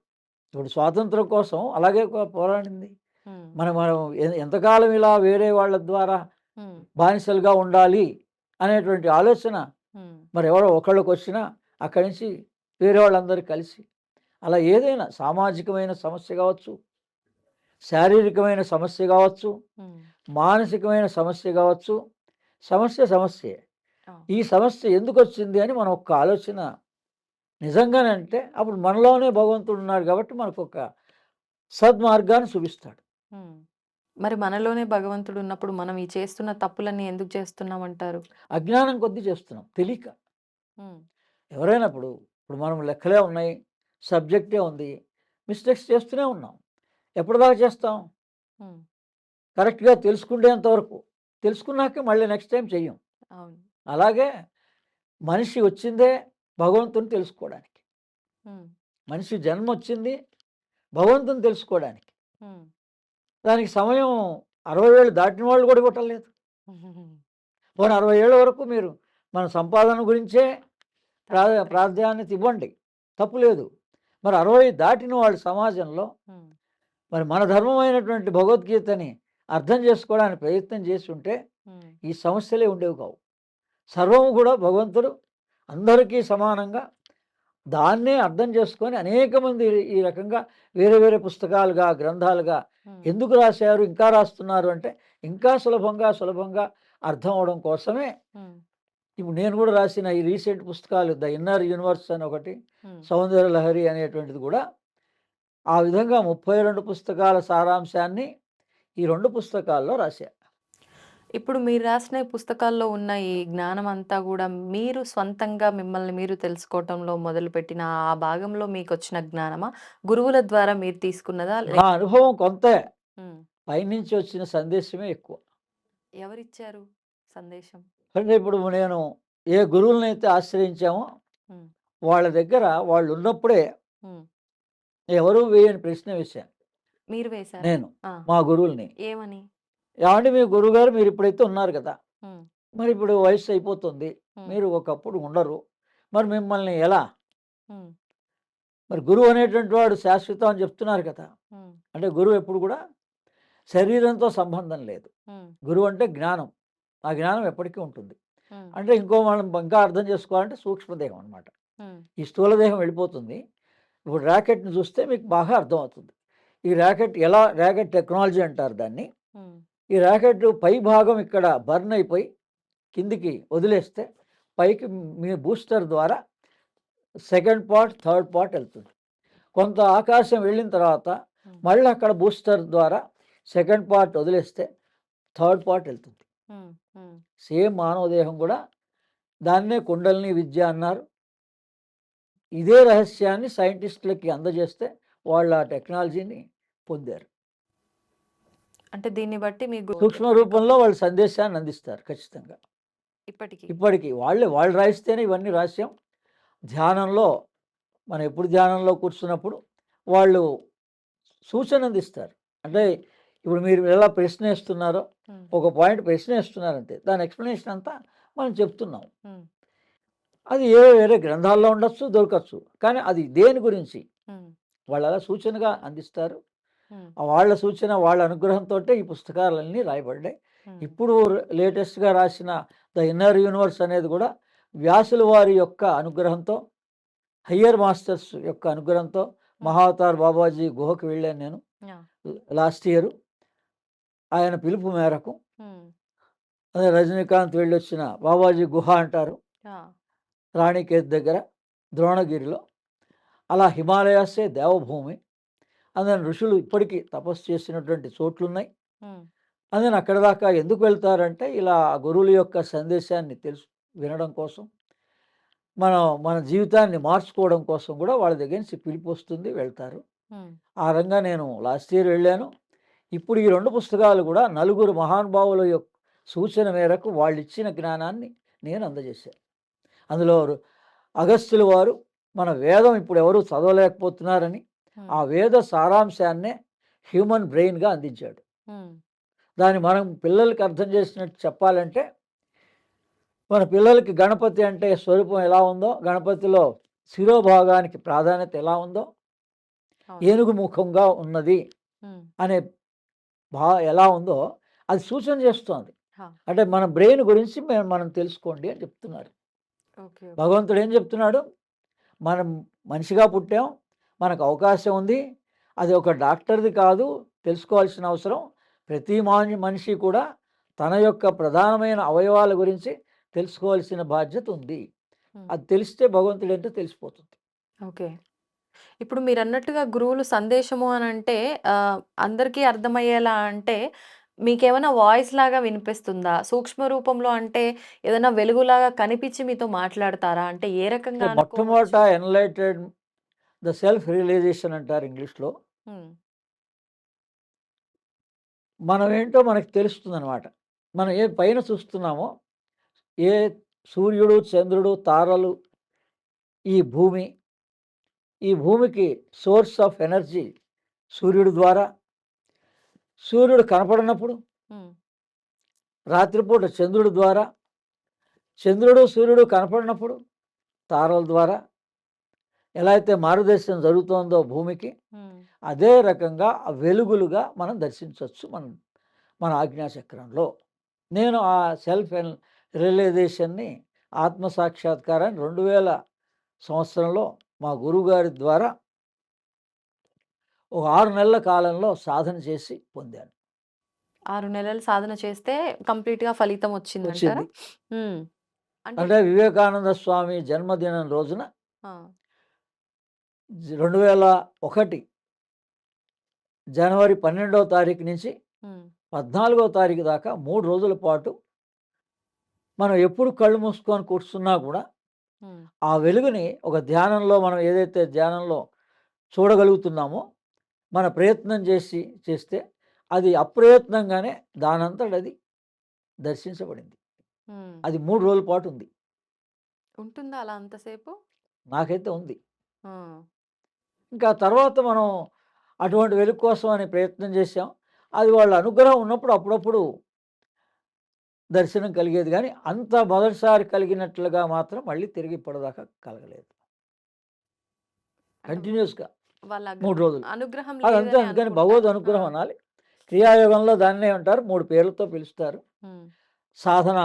ఇప్పుడు స్వాతంత్రం కోసం అలాగే పోరాడింది. హ్మ్. మనం మనం ఎంతకాలం ఇలా వేరే వాళ్ళ ద్వారా బానిసలుగా ఉండాలి అనేటువంటి ఆలోచన మరి ఎవరో ఒకళ్ళకి వచ్చినా అక్కడి నుంచి వేరే వాళ్ళందరూ కలిసి అలా ఏదైనా సామాజికమైన సమస్య కావచ్చు, శారీరకమైన సమస్య కావచ్చు, మానసికమైన సమస్య కావచ్చు, సమస్యే. ఈ సమస్య ఎందుకు వచ్చింది అని మనం ఒక్క ఆలోచన నిజంగానే అంటే అప్పుడు మనలోనే భగవంతుడు ఉన్నాడు కాబట్టి మనకు ఒక సద్మార్గాన్ని చూపిస్తాడు. మరి మనలోనే భగవంతుడు ఉన్నప్పుడు మనం ఈ చేస్తున్న తప్పులన్నీ ఎందుకు చేస్తున్నామంటారు? అజ్ఞానం కొద్దీ చేస్తున్నాం, తెలియక. ఎవరైనా ఇప్పుడు మనం లెక్కలే ఉన్నాయి, సబ్జెక్టే ఉంది, మిస్టేక్స్ చేస్తూనే ఉన్నాం. ఎప్పటిదాకా చేస్తాం? కరెక్ట్గా తెలుసుకునేంత వరకు. తెలుసుకున్నాక మళ్ళీ నెక్స్ట్ టైం చెయ్యం. అవును. అలాగే మనిషి వచ్చిందే భగవంతుని తెలుసుకోవడానికి. మనిషి జన్మ వచ్చింది భగవంతుని తెలుసుకోవడానికి. దానికి సమయం 60 ఏళ్ళు దాటిన వాళ్ళు కూడా కొట్టలేదు. పోనీ 60 ఏళ్ళ వరకు మీరు మన సంపాదన గురించే ప్రాధాన్యత ఇవ్వండి, తప్పు లేదు. మరి 60 దాటిన వాళ్ళు సమాజంలో మరి మన ధర్మమైనటువంటి భగవద్గీతని అర్థం చేసుకోవడానికి ప్రయత్నం చేసి ఉంటే ఈ సమస్యలే ఉండేవి కావు. సర్వము కూడా భగవంతుడు అందరికీ సమానంగా దాన్నే అర్థం చేసుకొని అనేక మంది ఈ రకంగా వేరే వేరే పుస్తకాలుగా, గ్రంథాలుగా ఎందుకు రాశారు, ఇంకా రాస్తున్నారు అంటే ఇంకా సులభంగా అర్థం అవడం కోసమే. ఇప్పుడు నేను కూడా రాసిన ఈ రీసెంట్ పుస్తకాలు ద ఇన్నర్ యూనివర్స్ అని ఒకటి, సౌందర్య లహరి అనేటువంటిది కూడా ఆ విధంగా 32 పుస్తకాల సారాంశాన్ని ఈ 2 పుస్తకాల్లో రాశా. ఇప్పుడు మీరు రాసిన ఈ పుస్తకాల్లో ఉన్న ఈ జ్ఞానం అంతా కూడా మీరు స్వంతంగా మిమ్మల్ని మీరు తెలుసుకోవటంలో మొదలుపెట్టిన ఆ భాగంలో మీకు వచ్చిన జ్ఞానమా? గురువుల ద్వారా మీరు తీసుకున్నదా? నా అనుభవం కొంతే, పైనుంచి వచ్చిన సందేశమే ఎక్కువ. ఎవరిచ్చారు సందేశం? అంటే ఇప్పుడు నేను ఏ గురువులనైతే ఆశ్రయించామో వాళ్ళ దగ్గర వాళ్ళు ఉన్నప్పుడే ఎవరు వేయని ప్రశ్న వేశాను. మీరు వేశారు? నేను మా గురువుల్ని ఏమని? ఏమంటే మీ గురువుగారు మీరు ఇప్పుడైతే ఉన్నారు కదా, మరి ఇప్పుడు వయసు అయిపోతుంది, మీరు ఒకప్పుడు ఉండరు, మరి మిమ్మల్ని ఎలా? మరి గురువు అనేటువంటి వాడు శాశ్వతం అని చెప్తున్నారు కదా. అంటే గురువు ఎప్పుడు కూడా శరీరంతో సంబంధం లేదు. గురువు అంటే జ్ఞానం, ఆ జ్ఞానం ఎప్పటికీ ఉంటుంది. అంటే ఇంకో మనం ఇంకా అర్థం చేసుకోవాలంటే సూక్ష్మదేహం అనమాట. ఈ స్థూలదేహం వెళ్ళిపోతుంది. ఇప్పుడు ర్యాకెట్ని చూస్తే మీకు బాగా అర్థమవుతుంది. ఈ ర్యాకెట్ టెక్నాలజీ అంటారు దాన్ని. ఈ ర్యాకెట్ పై భాగం ఇక్కడ బర్న్ అయిపోయి కిందికి వదిలేస్తే పైకి మీ బూస్టర్ ద్వారా సెకండ్ పార్ట్, థర్డ్ పార్ట్ వెళ్తుంది. కొంత ఆకాశం వెళ్ళిన తర్వాత మళ్ళీ అక్కడ బూస్టర్ ద్వారా సెకండ్ పార్ట్ వదిలేస్తే థర్డ్ పార్ట్ వెళ్తుంది. సేమ్ మానవ దేహం కూడా దాన్నే కుండలిని విద్య అన్నారు. ఇదే రహస్యాన్ని సైంటిస్టులకి అందజేస్తే వాళ్ళు ఆ టెక్నాలజీని పొందారు. అంటే దీన్ని బట్టి మీ సూక్ష్మ రూపంలో వాళ్ళు సందేశాన్ని అందిస్తారు ఖచ్చితంగా. ఇప్పటికీ వాళ్ళు రాయిస్తేనే ఇవన్నీ రహస్యం. ధ్యానంలో మనం ఎప్పుడు ధ్యానంలో కూర్చున్నప్పుడు వాళ్ళు సూచన అందిస్తారు. అంటే ఇప్పుడు మీరు ఎలా ప్రశ్న వేస్తున్నారో ఒక పాయింట్ ప్రశ్న వేస్తున్నారంటే దాని ఎక్స్ప్లెనేషన్ అంతా మనం చెప్తున్నాం. అది వేరే గ్రంథాల్లో ఉండొచ్చు, దొరకచ్చు, కానీ అది దేని గురించి వాళ్ళు అలా సూచనగా అందిస్తారు. వాళ్ళ సూచన, వాళ్ళ అనుగ్రహంతో ఈ పుస్తకాలన్నీ రాయబడ్డాయి. ఇప్పుడు లేటెస్ట్గా రాసిన ద ఇన్నర్ యూనివర్స్ అనేది కూడా వ్యాసుల వారి యొక్క అనుగ్రహంతో, హయ్యర్ మాస్టర్స్ యొక్క అనుగ్రహంతో, మహావతార్ బాబాజీ గుహకు వెళ్ళాను నేను లాస్ట్ ఇయర్. ఆయన పిలుపు మేరకు అదే రజనీకాంత్ వెళ్ళొచ్చిన బాబాజీ గుహ అంటారు, రాణికేత్ దగ్గర ద్రోణగిరిలో. అలా హిమాలయాసే దేవభూమి. అందుకని ఋషులు ఇప్పటికీ తపస్సు చేసినటువంటి చోట్లున్నాయి. అందుకని అక్కడ దాకా ఎందుకు వెళ్తారంటే ఇలా గురువుల యొక్క సందేశాన్ని వినడం కోసం, మన జీవితాన్ని మార్చుకోవడం కోసం కూడా వాళ్ళ దగ్గర నుంచి పిలుపు వస్తుంది, వెళ్తారు. ఆ రంగా నేను లాస్ట్ ఇయర్ వెళ్ళాను. ఇప్పుడు ఈ 2 పుస్తకాలు కూడా నలుగురు మహానుభావుల యొక్క సూచన మేరకు వాళ్ళు ఇచ్చిన జ్ఞానాన్ని నేను అందజేశాను. అందులో అగస్త్యుల వారు మన వేదం ఇప్పుడు ఎవరు చదవలేకపోతున్నారని ఆ వేద సారాంశాన్నే హ్యూమన్ బ్రెయిన్గా అందించాడు. దాన్ని మనం పిల్లలకి అర్థం చేసినట్టు చెప్పాలంటే, మన పిల్లలకి గణపతి అంటే స్వరూపం ఎలా ఉందో, గణపతిలో శిరోభాగానికి ప్రాధాన్యత ఎలా ఉందో, ఏనుగు ముఖంగా ఉన్నది అనే ఎలా ఉందో అది సూచన చేస్తోంది. హా! అంటే మన బ్రెయిన్ గురించి మనం తెలుసుకోండి అని చెప్తున్నారు. ఓకే. ఓకే. భగవంతుడు ఏం చెప్తున్నాడు? మనం మనిషిగా పుట్టాం. మనకు అవకాశం ఉంది. అది ఒక డాక్టర్‌ది కాదు తెలుసుకోవాల్సిన అవసరం. ప్రతి మనిషి కూడా తన యొక్క ప్రధానమైన అవయవాల గురించి తెలుసుకోవాల్సిన బాధ్యత ఉంది. హ్మ్. అది తెలిస్తే భగవంతుడేంటో తెలిసిపోతుంది. ఓకే. ఇప్పుడు మీరన్నట్టుగా గురువులు సందేశము అనంటే అందరికీ అర్థమయ్యేలా అంటే మీకేమైనా వాయిస్ లాగా వినిపిస్తుందా? సూక్ష్మ రూపంలో అంటే ఏదైనా వెలుగులాగా కనిపిచ్చి మీతో మాట్లాడతారా? అంటే ఏ అంటే రకంగా మొట్టమొదట అనుకోవచ్చు? ఎన్‌లైటెడ్ ద సెల్ఫ్ రియలైజేషన్ అంటారు ఇంగ్లీష్‌లో. హ్మ్. మనమేంటో మనకు తెలుస్తుందనమాట. మనం ఏ పైన చూస్తున్నామో, ఏ సూర్యుడు, చంద్రుడు, తారలు, ఈ భూమి, ఈ భూమికి సోర్స్ ఆఫ్ ఎనర్జీ సూర్యుడి ద్వారా. సూర్యుడు కనపడనప్పుడు హ్మ్. రాత్రిపూట చంద్రుడి ద్వారా, చంద్రుడు, సూర్యుడు కనపడినప్పుడు తారల ద్వారా. ఎలా అయితే మారుదేశం జరుగుతోందో భూమికి, హ్మ్. అదే రకంగా ఆ వెలుగులుగా మనం దర్శించొచ్చు మన ఆజ్ఞాచక్రంలో. నేను ఆ సెల్ఫ్ రియలైజేషన్‌ని, ఆత్మ సాక్షాత్కారాన్ని 2000 సంవత్సరంలో మా గురువుగారి ద్వారా ఒక 6 నెలల కాలంలో సాధన చేసి పొందాను. 6 నెలలు సాధన చేస్తే కంప్లీట్‌గా ఫలితం వచ్చిందంటారా? వచ్చింది. హ్మ్. అంటే అంటే వివేకానంద స్వామి జన్మదినం రోజున ఆ! 2001 జనవరి 12వ తారీఖు నుంచి హ్మ్. 14వ తారీఖు దాకా 3 రోజుల పాటు మనం ఎప్పుడు కళ్ళు మూసుకొని కూర్చున్నా కూడా హ్మ్. ఆ వెలుగుని ఒక ధ్యానంలో మనం ఏదైతే ధ్యానంలో చూడగలుగుతున్నామో, మన ప్రయత్నం చేస్తే అది అప్రయత్నంగానే దానంతట అది దర్శించబడింది. హ్మ్. అది 3 రోజుల పాటు ఉంది. ఉంటుందా అలా అంతసేపు? నాకైతే ఉంది. ఆ! ఇంకా తర్వాత మనం అటువంటి వెలుగు కోసం అని ప్రయత్నం చేశాం. అది వాళ్ళ అనుగ్రహం ఉన్నప్పుడు అప్పుడప్పుడు దర్శనం కలిగేది గానీ, అంత మొదటిసారి కలిగినట్లుగా మాత్రం మళ్ళీ తిరిగి ఇప్పటిదాకా కలగలేదు. అంటే కంటిన్యూయస్‌గా వాళ్ళ 3 రోజులు. అనుగ్రహం అదంతే లేదని అందుకని అనుకుంటారు. భగవద్ ఆ! అనుగ్రహం అనాలి. క్రియాయోగంలో దాన్నే అంటారు. 3 పేర్లతో పిలుస్తారు. హ్మ్. సాధన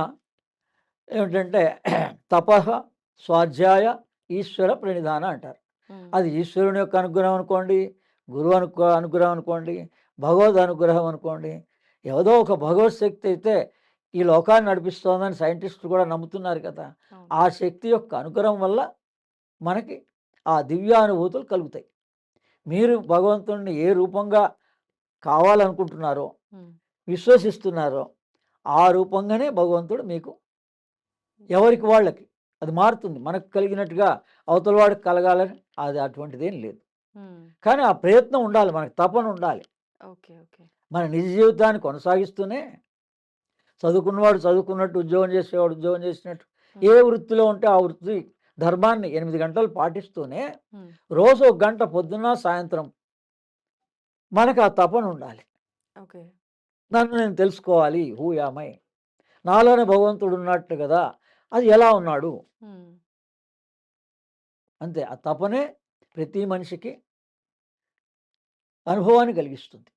ఏమిటంటే తపః, స్వాధ్యాయ, ఈశ్వర ప్రణిధాన అంటారు. హ్మ్. అది ఈశ్వరుని యొక్క అనుగ్రహం అనుకోండి, గురువు అనుగ్రహం అనుకోండి, భగవద్ అనుగ్రహం అనుకోండి. ఏదో ఒక భగవత్ శక్తి అయితే ఈ లోకాన్ని నడిపిస్తోందని సైంటిస్టులు కూడా నమ్ముతున్నారు కదా! అవును. ఆ శక్తి యొక్క అనుగ్రహం వల్ల మనకి ఆ దివ్యానుభూతులు కలుగుతాయి. మీరు భగవంతుడిని ఏ రూపంగా కావాలనుకుంటున్నారో, హ్మ్. విశ్వసిస్తున్నారో, ఆ రూపంగానే భగవంతుడు మీకు ఎవరికి వాళ్ళకి అది మారుతుంది. మనకు కలిగినట్టుగా అవతల వాడికి కలగాలని అది అటువంటిదేం లేదు. హ్మ్. కానీ ఆ ప్రయత్నం ఉండాలి. మనకు తపన ఉండాలి. ఓకే. ఓకే. మన నిజ జీవితాన్ని కొనసాగిస్తూనే చదువుకున్నవాడు చదువుకున్నట్టు, ఉద్యోగం చేసేవాడు ఉద్యోగం చేసినట్టు, హ్మ్. ఏ వృత్తిలో ఉంటే ఆ వృత్తి ధర్మాన్ని 8 గంటలు పాటిస్తూనే హ్మ్. రోజు ఒక గంట పొద్దున్న, సాయంత్రం మనకు ఆ తపన ఉండాలి. ఓకే. నన్ను నేను తెలుసుకోవాలి. Who am I? నాలోనే భగవంతుడు ఉన్నట్టు కదా! అది ఎలా ఉన్నాడు? హ్మ్. అంతే. ఆ తపనే ప్రతి మనిషికి అనుభవాన్ని కలిగిస్తుంది.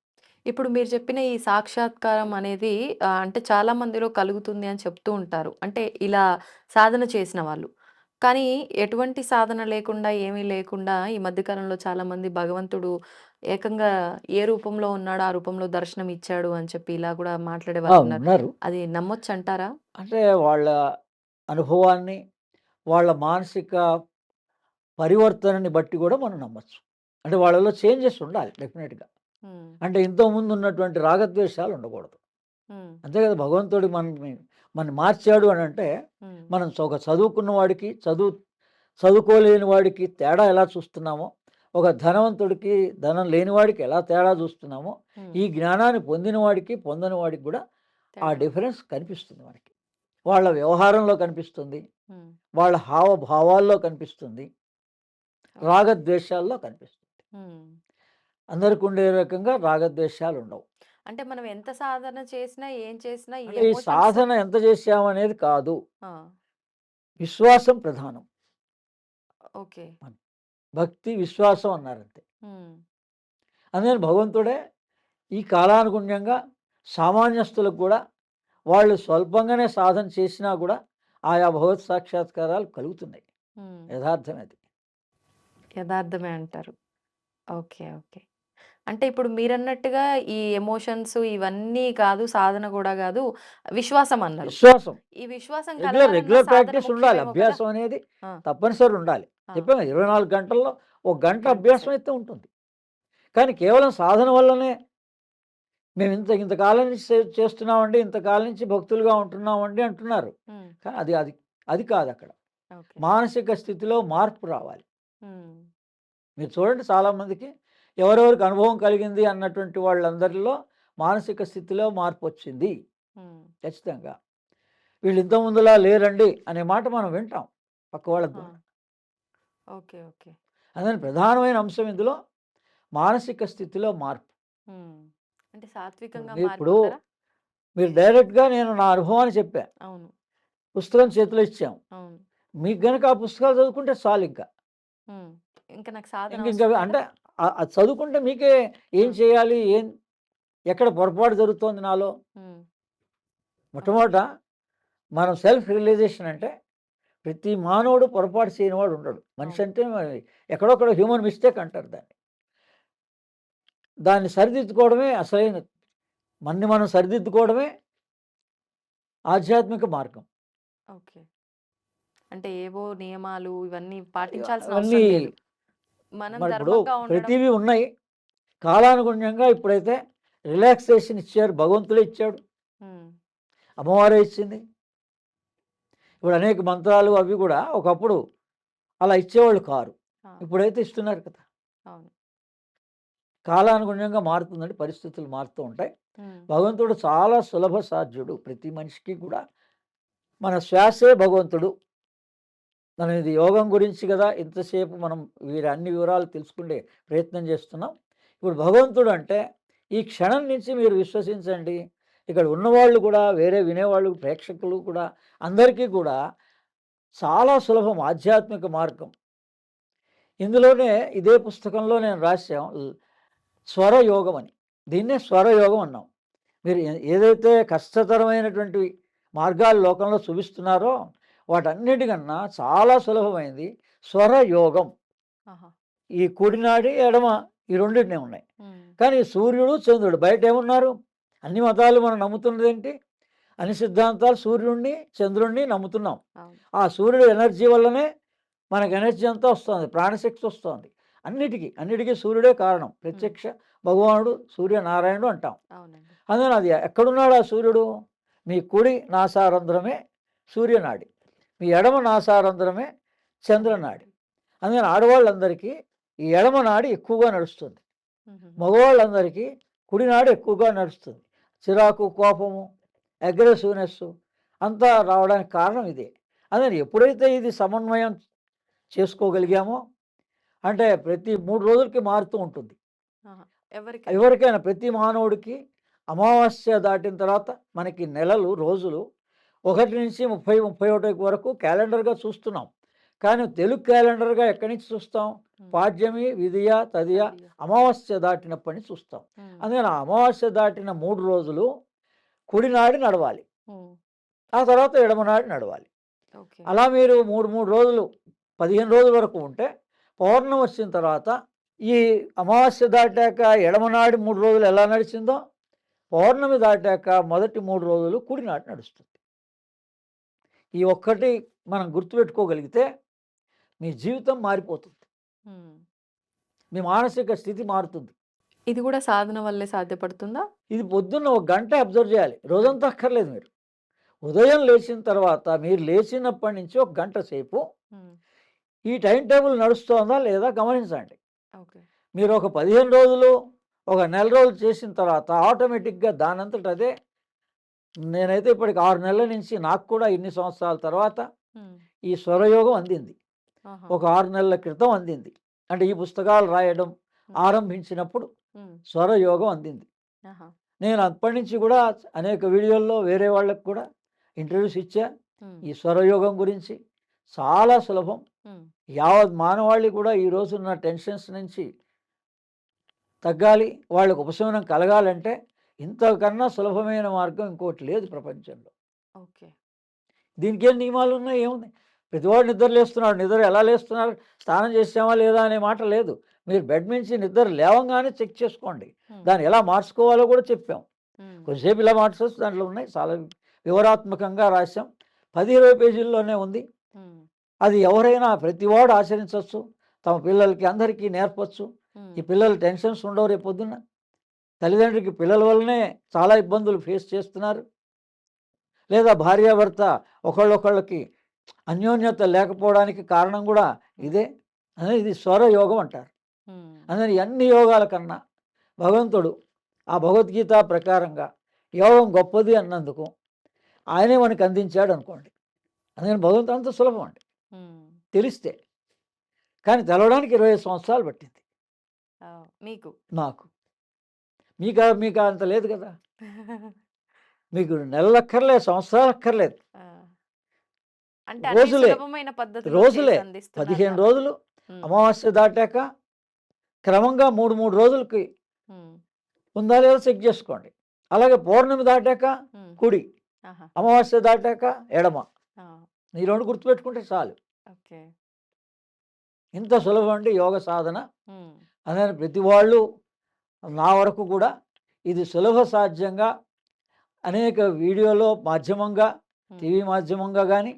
ఇప్పుడు మీరు చెప్పిన ఈ సాక్షాత్కారం అనేది అంటే చాలా మందిలో కలుగుతుంది అని చెప్తూ ఉంటారు. అంటే ఇలా సాధన చేసిన వాళ్ళు. కానీ ఎటువంటి సాధన లేకుండా, ఏమీ లేకుండా ఈ మధ్య కాలంలో చాలామంది భగవంతుడు ఏకంగా ఏ రూపంలో ఉన్నాడో ఆ రూపంలో దర్శనం ఇచ్చాడు అని చెప్పి ఇలా కూడా మాట్లాడేవాళ్ళున్నారు. ఉన్నారు. అది నమ్మొచ్చంటారా? అంటే వాళ్ళ అనుభవాన్ని, వాళ్ళ మానసిక పరివర్తనని బట్టి కూడా మనం నమ్మొచ్చు. అంటే వాళ్ళలో చేంజెస్ ఉండాలి డెఫినిట్‌గా. హ్మ్. అంటే ఇంతకుముందు ఉన్నటువంటి రాగద్వేషాలు ఉండకూడదు. హ్మ్. అంతే కదా! భగవంతుడు మనల్ని మార్చాడు అనంటే, హ్మ్. మనం ఒక చదువుకున్న వాడికి, చదువుకోలేని వాడికి తేడా ఎలా చూస్తున్నామో, ఒక ధనవంతుడికి, ధనం లేనివాడికి ఎలా తేడా చూస్తున్నామో, హ్మ్. ఈ జ్ఞానాన్ని పొందిన వాడికి, పొందని వాడికి కూడా ఆ తేడా. డిఫరెన్స్ కనిపిస్తుంది మనకి. వాళ్ళ వ్యవహారంలో కనిపిస్తుంది. హ్మ్. వాళ్ళ హావభావాల్లో కనిపిస్తుంది. ఓకే. రాగద్వేషాల్లో కనిపిస్తుంది. హ్మ్. అందరికి ఉండే రకంగా రాగద్వేషాలుండవు. అంటే మనం ఎంత సాధన చేసినా, ఏం చేసినా ఈ అంటే ఈ ఎమోషన్స్ సాధన ఎంత చేశామనేది కాదు. ఆ! విశ్వాసం ప్రధానం. ఓకే. భక్తి, విశ్వాసం అన్నారంతే. హ్మ్. అందుకని భగవంతుడే ఈ కాలానుగుణ్యంగా సామాన్యస్తులకు కూడా వాళ్ళు స్వల్పంగానే సాధన చేసినా కూడా ఆయా భగవత్ సాక్షాత్కారాలు కలుగుతున్నాయి. ఉమ్. యథార్థం అది. యథార్థమే అంటారు. ఓకే. ఓకే. అంటే ఇప్పుడు మీరన్నట్టుగా ఈ ఎమోషన్స్ ఇవన్నీ కాదు, సాధన కూడా కాదు, విశ్వాసం అన్నారు. విశ్వాసం ఈ విశ్వాసం రెగ్యులర్ కలగాలన్నా సాధన ప్రాక్టీస్ ఉండాలి. ముఖ్యమేమో కదా! అభ్యాసం అనేది ఆ! తప్పనిసరి ఉండాలి. ఆ! చెప్పాను 24 గంటల్లో ఒక గంట గంట అభ్యాసం సేపు. అయితే ఉంటుంది. కానీ కేవలం సాధన వల్లనే మేము ఇంతకాలం నుంచి చేస్తున్నామండి, ఇంతకాలం నుంచి భక్తులుగా ఉంటున్నామండి అంటున్నారు. హ్మ్. కానీ అది అది అది కాదు అక్కడ. ఓకే. మానసిక స్థితిలో మార్పు రావాలి. హ్మ్. మీరు చూడండి చాలామందికి ఎవరెవరికి అనుభవం కలిగింది అన్నటువంటి వాళ్ళందరిలో మానసిక స్థితిలో మార్పు వచ్చింది హ్మ్. ఖచ్చితంగా. వీళ్ళు ఇంత ముందులా లేరండి అనే మాట మనం వింటాం పక్క వాళ్ళ ఆ! ద్వారా. ఓకే. ఓకే. అందుకని ప్రధానమైన అంశం ఇందులో మానసిక స్థితిలో మార్పు. హ్మ్. అంటే సాత్వికంగా ఇప్పుడు మారిపోతారా? మీరు డైరెక్ట్గా నేను నా అనుభవాన్ని చెప్పా, అవును. పుస్తకం చేతిలో ఇచ్చాం, అవును. మీకు గనక ఆ పుస్తకాలు చదువుకుంటే చాలు. ఇంకా హ్మ్. ఇంకా నాకు సాధన ఇంక ఇంకా అవసరం లేదా? అంటే అది చదువుకుంటే మీకే ఏం ఆ! చేయాలి, ఎక్కడ పొరపాటు జరుగుతోంది నాలో. హ్మ్. ఓకే. మొట్టమొదట మనం సెల్ఫ్ రియలైజేషన్ అంటే ప్రతి మానవుడు పొరపాటు చేయనివాడు ఉండడు. మనిషి అవును. అంటే మరి ఎక్కడొక్కడ హ్యూమన్ మిస్టేక్ అంటారు దాన్ని. దాన్ని సరిదిద్దుకోవడమే అసలైన, మనం సరిదిద్దుకోవడమే ఆధ్యాత్మిక మార్గం. ఓకే. అంటే ఏవో నియమాలు ఇవన్నీ పాటించాల్సిన అవన్నీ అవసరం లేదు. మనం మరి ఇప్పుడు ధర్మంగా ఉండడం. ప్రతివి ఉన్నాయి. కాలానుగుణ్యంగా ఇప్పుడైతే రిలాక్సేషన్ ఇచ్చారు, భగవంతుడే ఇచ్చాడు, హ్మ్. అమ్మవారే ఇచ్చింది. ఇప్పుడు అనేక మంత్రాలు అవి కూడా ఒకప్పుడు అలా ఇచ్చేవాళ్ళు కారు, ఆ! ఇప్పుడైతే ఇస్తున్నారు కదా. అవును. కాలానుగుణ్యంగా మారుతుందండి, పరిస్థితులు మారుతూ ఉంటాయి. హ్మ్. భగవంతుడు చాలా సులభ సాధ్యుడు ప్రతి మనిషికి కూడా. మన శ్వాసే భగవంతుడు. మనం ఇది యోగం గురించి కదా ఇంతసేపు మనం అన్ని వివరాలు తెలుసుకునే ప్రయత్నం చేస్తున్నాం. ఇప్పుడు భగవంతుడు అంటే ఈ క్షణం నుంచి మీరు విశ్వసించండి, ఇక్కడ ఉన్నవాళ్ళు కూడా, వేరే వినేవాళ్ళు, ప్రేక్షకులు కూడా, అందరికీ కూడా చాలా సులభం ఆధ్యాత్మిక మార్గం. ఇందులోనే ఇదే పుస్తకంలో నేను రాశాం స్వరయోగం అని. దీన్నే స్వరయోగం అన్నాం. మీరు ఏదైతే కష్టతరమైనటువంటి మార్గాలు లోకంలో చూపిస్తున్నారో వాటన్నిటికన్నా చాలా సులభమైంది స్వరయోగం. ఆహా! ఈ కుడినాడి ఎడమ ఈ రెండింటినే ఉన్నాయి. హ్మ్. కానీ సూర్యుడు చంద్రుడు బయట ఏమున్నారు? అన్ని మతాలు మనం నమ్ముతున్నది ఏంటి? అన్ని సిద్ధాంతాలు సూర్యుడిని చంద్రుడిని నమ్ముతున్నాం. అవును. ఆ సూర్యుడు ఎనర్జీ వల్లనే మనకు ఎనర్జీ అంతా వస్తుంది, ప్రాణశక్తి వస్తుంది. అన్నిటికీ సూర్యుడే కారణం. హ్మ్. ప్రత్యక్ష భగవానుడు సూర్యనారాయణుడు అంటాం. అవునండి. అందుకని అది ఎక్కడున్నాడు ఆ సూర్యుడు? మీ కుడి నాసారంధ్రమే సూర్యనాడి, మీ ఎడమ నాసారంధ్రమే చంద్రనాడి. అందుకని ఆడవాళ్ళందరికీ ఈ ఎడమ నాడి ఎక్కువగా నడుస్తుంది, హుహుహు. మగవాళ్ళందరికీ కుడినాడు ఎక్కువగా నడుస్తుంది. చిరాకు, కోపము, అగ్రెసివ్నెస్ అంతా రావడానికి కారణం ఇదే. అందుకని ఎప్పుడైతే ఇది సమన్వయం చేసుకోగలిగామో, అంటే ప్రతి 3 రోజులకి మారుతూ ఉంటుంది. ఆహా! ఎవరికైనా. ఎవరికైనా ప్రతి మానవుడికి అమావాస్య దాటిన తర్వాత మనకి నెలలు, రోజులు 1 నుంచి 30, 31 వరకు క్యాలెండర్గా చూస్తున్నాం. కానీ తెలుగు క్యాలెండర్గా ఎక్కడి నుంచి చూస్తాం? హ్మ్. పాడ్యమి, విదియ, తదియ, తదియ. అమావాస్య దాటినప్పటి నుంచి చూస్తాం. హ్మ్. అందుకని ఆ అమావాస్య దాటిన 3 రోజులు కుడినాడి నడవాలి, హ్మ్. ఆ తర్వాత ఎడమనాడి నడవాలి. ఓకే. అలా మీరు 3 రోజులు 15 రోజుల వరకు ఉంటే పౌర్ణమి వచ్చిన తర్వాత ఈ అమావాస్య దాటాక ఎడమనాడి 3 రోజులు ఎలా నడిచిందో పౌర్ణమి దాటాక మొదటి 3 రోజులు కుడినాటి నడుస్తుంది. ఈ ఒక్కటి మనం గుర్తుపెట్టుకోగలిగితే మీ జీవితం మారిపోతుంది, హ్మ్. మీ మానసిక స్థితి మారుతుంది. ఇది కూడా సాధన వల్లే సాధ్యపడుతుందా? ఇది పొద్దున్న ఒక గంట అబ్జర్వ్ చేయాలి, రోజంతా అక్కర్లేదు. మీరు ఉదయం లేచిన తర్వాత మీరు లేచినప్పటి నుంచి ఒక గంట సేపు హ్మ్. ఈ టైం టేబుల్ నడుస్తోందా లేదా గమనించండి. ఓకే. మీరు ఒక 15 రోజులు, ఒక నెల రోజులు చేసిన తర్వాత ఆటోమేటిక్గా దానంతట అదే, నేనైతే ఇప్పటికి 6 నెలల నుంచి నాకు కూడా ఇన్ని సంవత్సరాల తర్వాత హ్మ్. ఈ స్వరయోగం అందింది. ఆహా! ఒక 6 నెలల క్రితం అందింది. అంటే ఈ పుస్తకాలు రాయడం హ్మ్. ఆరంభించినప్పుడు హ్మ్. స్వరయోగం అందింది. ఆహా! నేను అప్పటి నుంచి కూడా అనేక వీడియోల్లో వేరే వాళ్ళకి కూడా ఇంటర్వ్యూస్ ఇచ్చా హ్మ్. ఈ స్వరయోగం గురించి. చాలా సులభం. హ్మ్. యావత్ మానవాళి కూడా ఈ రోజున్న టెన్షన్స్ నుంచి తగ్గాలి, వాళ్ళకు ఉపశమనం కలగాలంటే ఇంతకన్నా సులభమైన మార్గం ఇంకోటి లేదు ప్రపంచంలో. ఓకే. దీనికి ఏం నియమాలు ఉన్నాయి, ఏమున్నాయి? ప్రతివాడు నిద్ర లేస్తున్నాడు. నిద్ర ఎలా లేస్తున్నారు? స్నానం చేసామా లేదా అనే మాట లేదు. మీరు బెడ్ నుంచి నిద్ర లేవంగానే చెక్ చేసుకోండి. దాన్ని ఎలా మార్చుకోవాలో కూడా చెప్పాం. కొద్దిసేపు ఇలా మార్చవచ్చు, దాంట్లో ఉన్నాయి, చాలా వివరాత్మకంగా రాశాం. 10-20 పేజీల్లోనే ఉంది. అది ఎవరైనా ప్రతివాడు ఆచరించవచ్చు, తమ పిల్లలకి అందరికీ నేర్పచ్చు. ఈ పిల్లలు టెన్షన్స్ ఉండవు రేపు పొద్దున్న. తల్లిదండ్రులకి పిల్లల వల్లనే చాలా ఇబ్బందులు ఫేస్ చేస్తున్నారు. లేదా భార్యాభర్త ఒకళ్ళొకళ్ళకి అన్యోన్యత లేకపోవడానికి కారణం కూడా ఇదే. అదే ఇది స్వరయోగం అంటారు. అందుకని అన్ని యోగాల కన్నా భగవంతుడు ఆ భగవద్గీత ప్రకారంగా యోగం గొప్పది అన్నందుకు ఆయనే మనకు అందించాడు అనుకోండి. అందుకని భగవంతుడు అంత సులభం అండి తెలిస్తే. కానీ తెలవడానికి 25 సంవత్సరాలు పట్టింది మీకు. నాకు. మీకు అంత లేదు కదా. మీకు నెలలక్కర్లేదు, సంవత్సరాలు అక్కర్లేదు, అంటే అన్ని రోజులే. సులభమైన పద్ధతిలో రోజులే చేసి అందిస్తున్నారు 15 నాకు. రోజులు అమావాస్య దాటాక క్రమంగా 3 రోజులకి ఉమ్, ఉందా లేదా చెక్ చేసుకోండి. అలాగే పౌర్ణమి దాటాక ఉమ్, కుడి, ఆహా, అమావాస్య దాటాక ఎడమ. ఆ, ఈ రెండు గుర్తుపెట్టుకుంటే చాలు. ఓకే. ఇంత సులభం అండి యోగ సాధన. ఉమ్, అదే ప్రతి వాళ్ళు నా వరకు కూడా ఇది సులభ సాధ్యంగా అనేక వీడియోలో మాధ్యమంగా, టీవీ మాధ్యమంగా కానీ,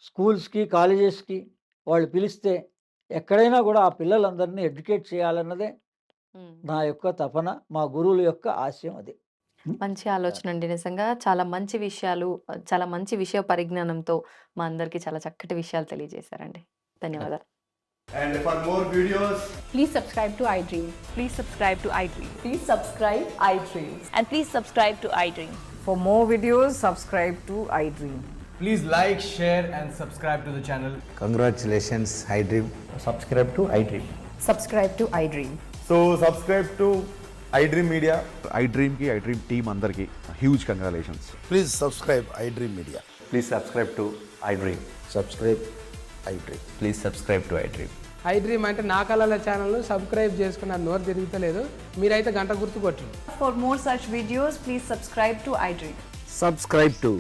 స్కూల్స్కి కాలేజెస్కి వాళ్ళు పిలిస్తే ఎక్కడైనా కూడా ఆ పిల్లలందరినీ ఎడ్యుకేట్ చేయాలన్నదే ఉమ్. నా యొక్క తపన, మా గురువుల యొక్క ఆశయం అది. మంచి ఆలోచన అండి. నిజంగా చాలా మంచి విషయాలు, చాలా మంచి విషయ పరిజ్ఞానంతో మా అందరికీ చాలా చక్కటి విషయాలు తెలియజేశారండి. ధన్యవాదాలు. And for more videos, Please subscribe to iDream. Please subscribe to iDream. Please subscribe iDream. And please subscribe to iDream. For more videos, subscribe to iDream. please like, share and subscribe to the channel. Congratulations, iDream. subscribe to iDream. Subscribe to iDream. So subscribe to iDream Media. iDream ki iDream team andarki huge congratulations. Please subscribe iDream Media. Please subscribe to iDream. Subscribe iDream. Please subscribe to iDream. iDream అంటే నా కళల channel subscribe చేసుకున్న నోరు తిరుగుతలేదు. మీరైతే గంట గుర్తు కొట్టండి. For more such videos, please subscribe to iDream. Subscribe to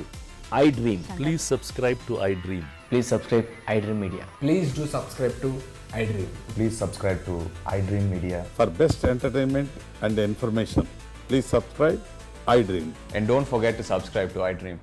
iDream. Please subscribe to iDream. Please subscribe iDream Media. Please do subscribe to iDream. Please subscribe to iDream Media. For best entertainment and information, please subscribe iDream. And don't forget to subscribe to iDream.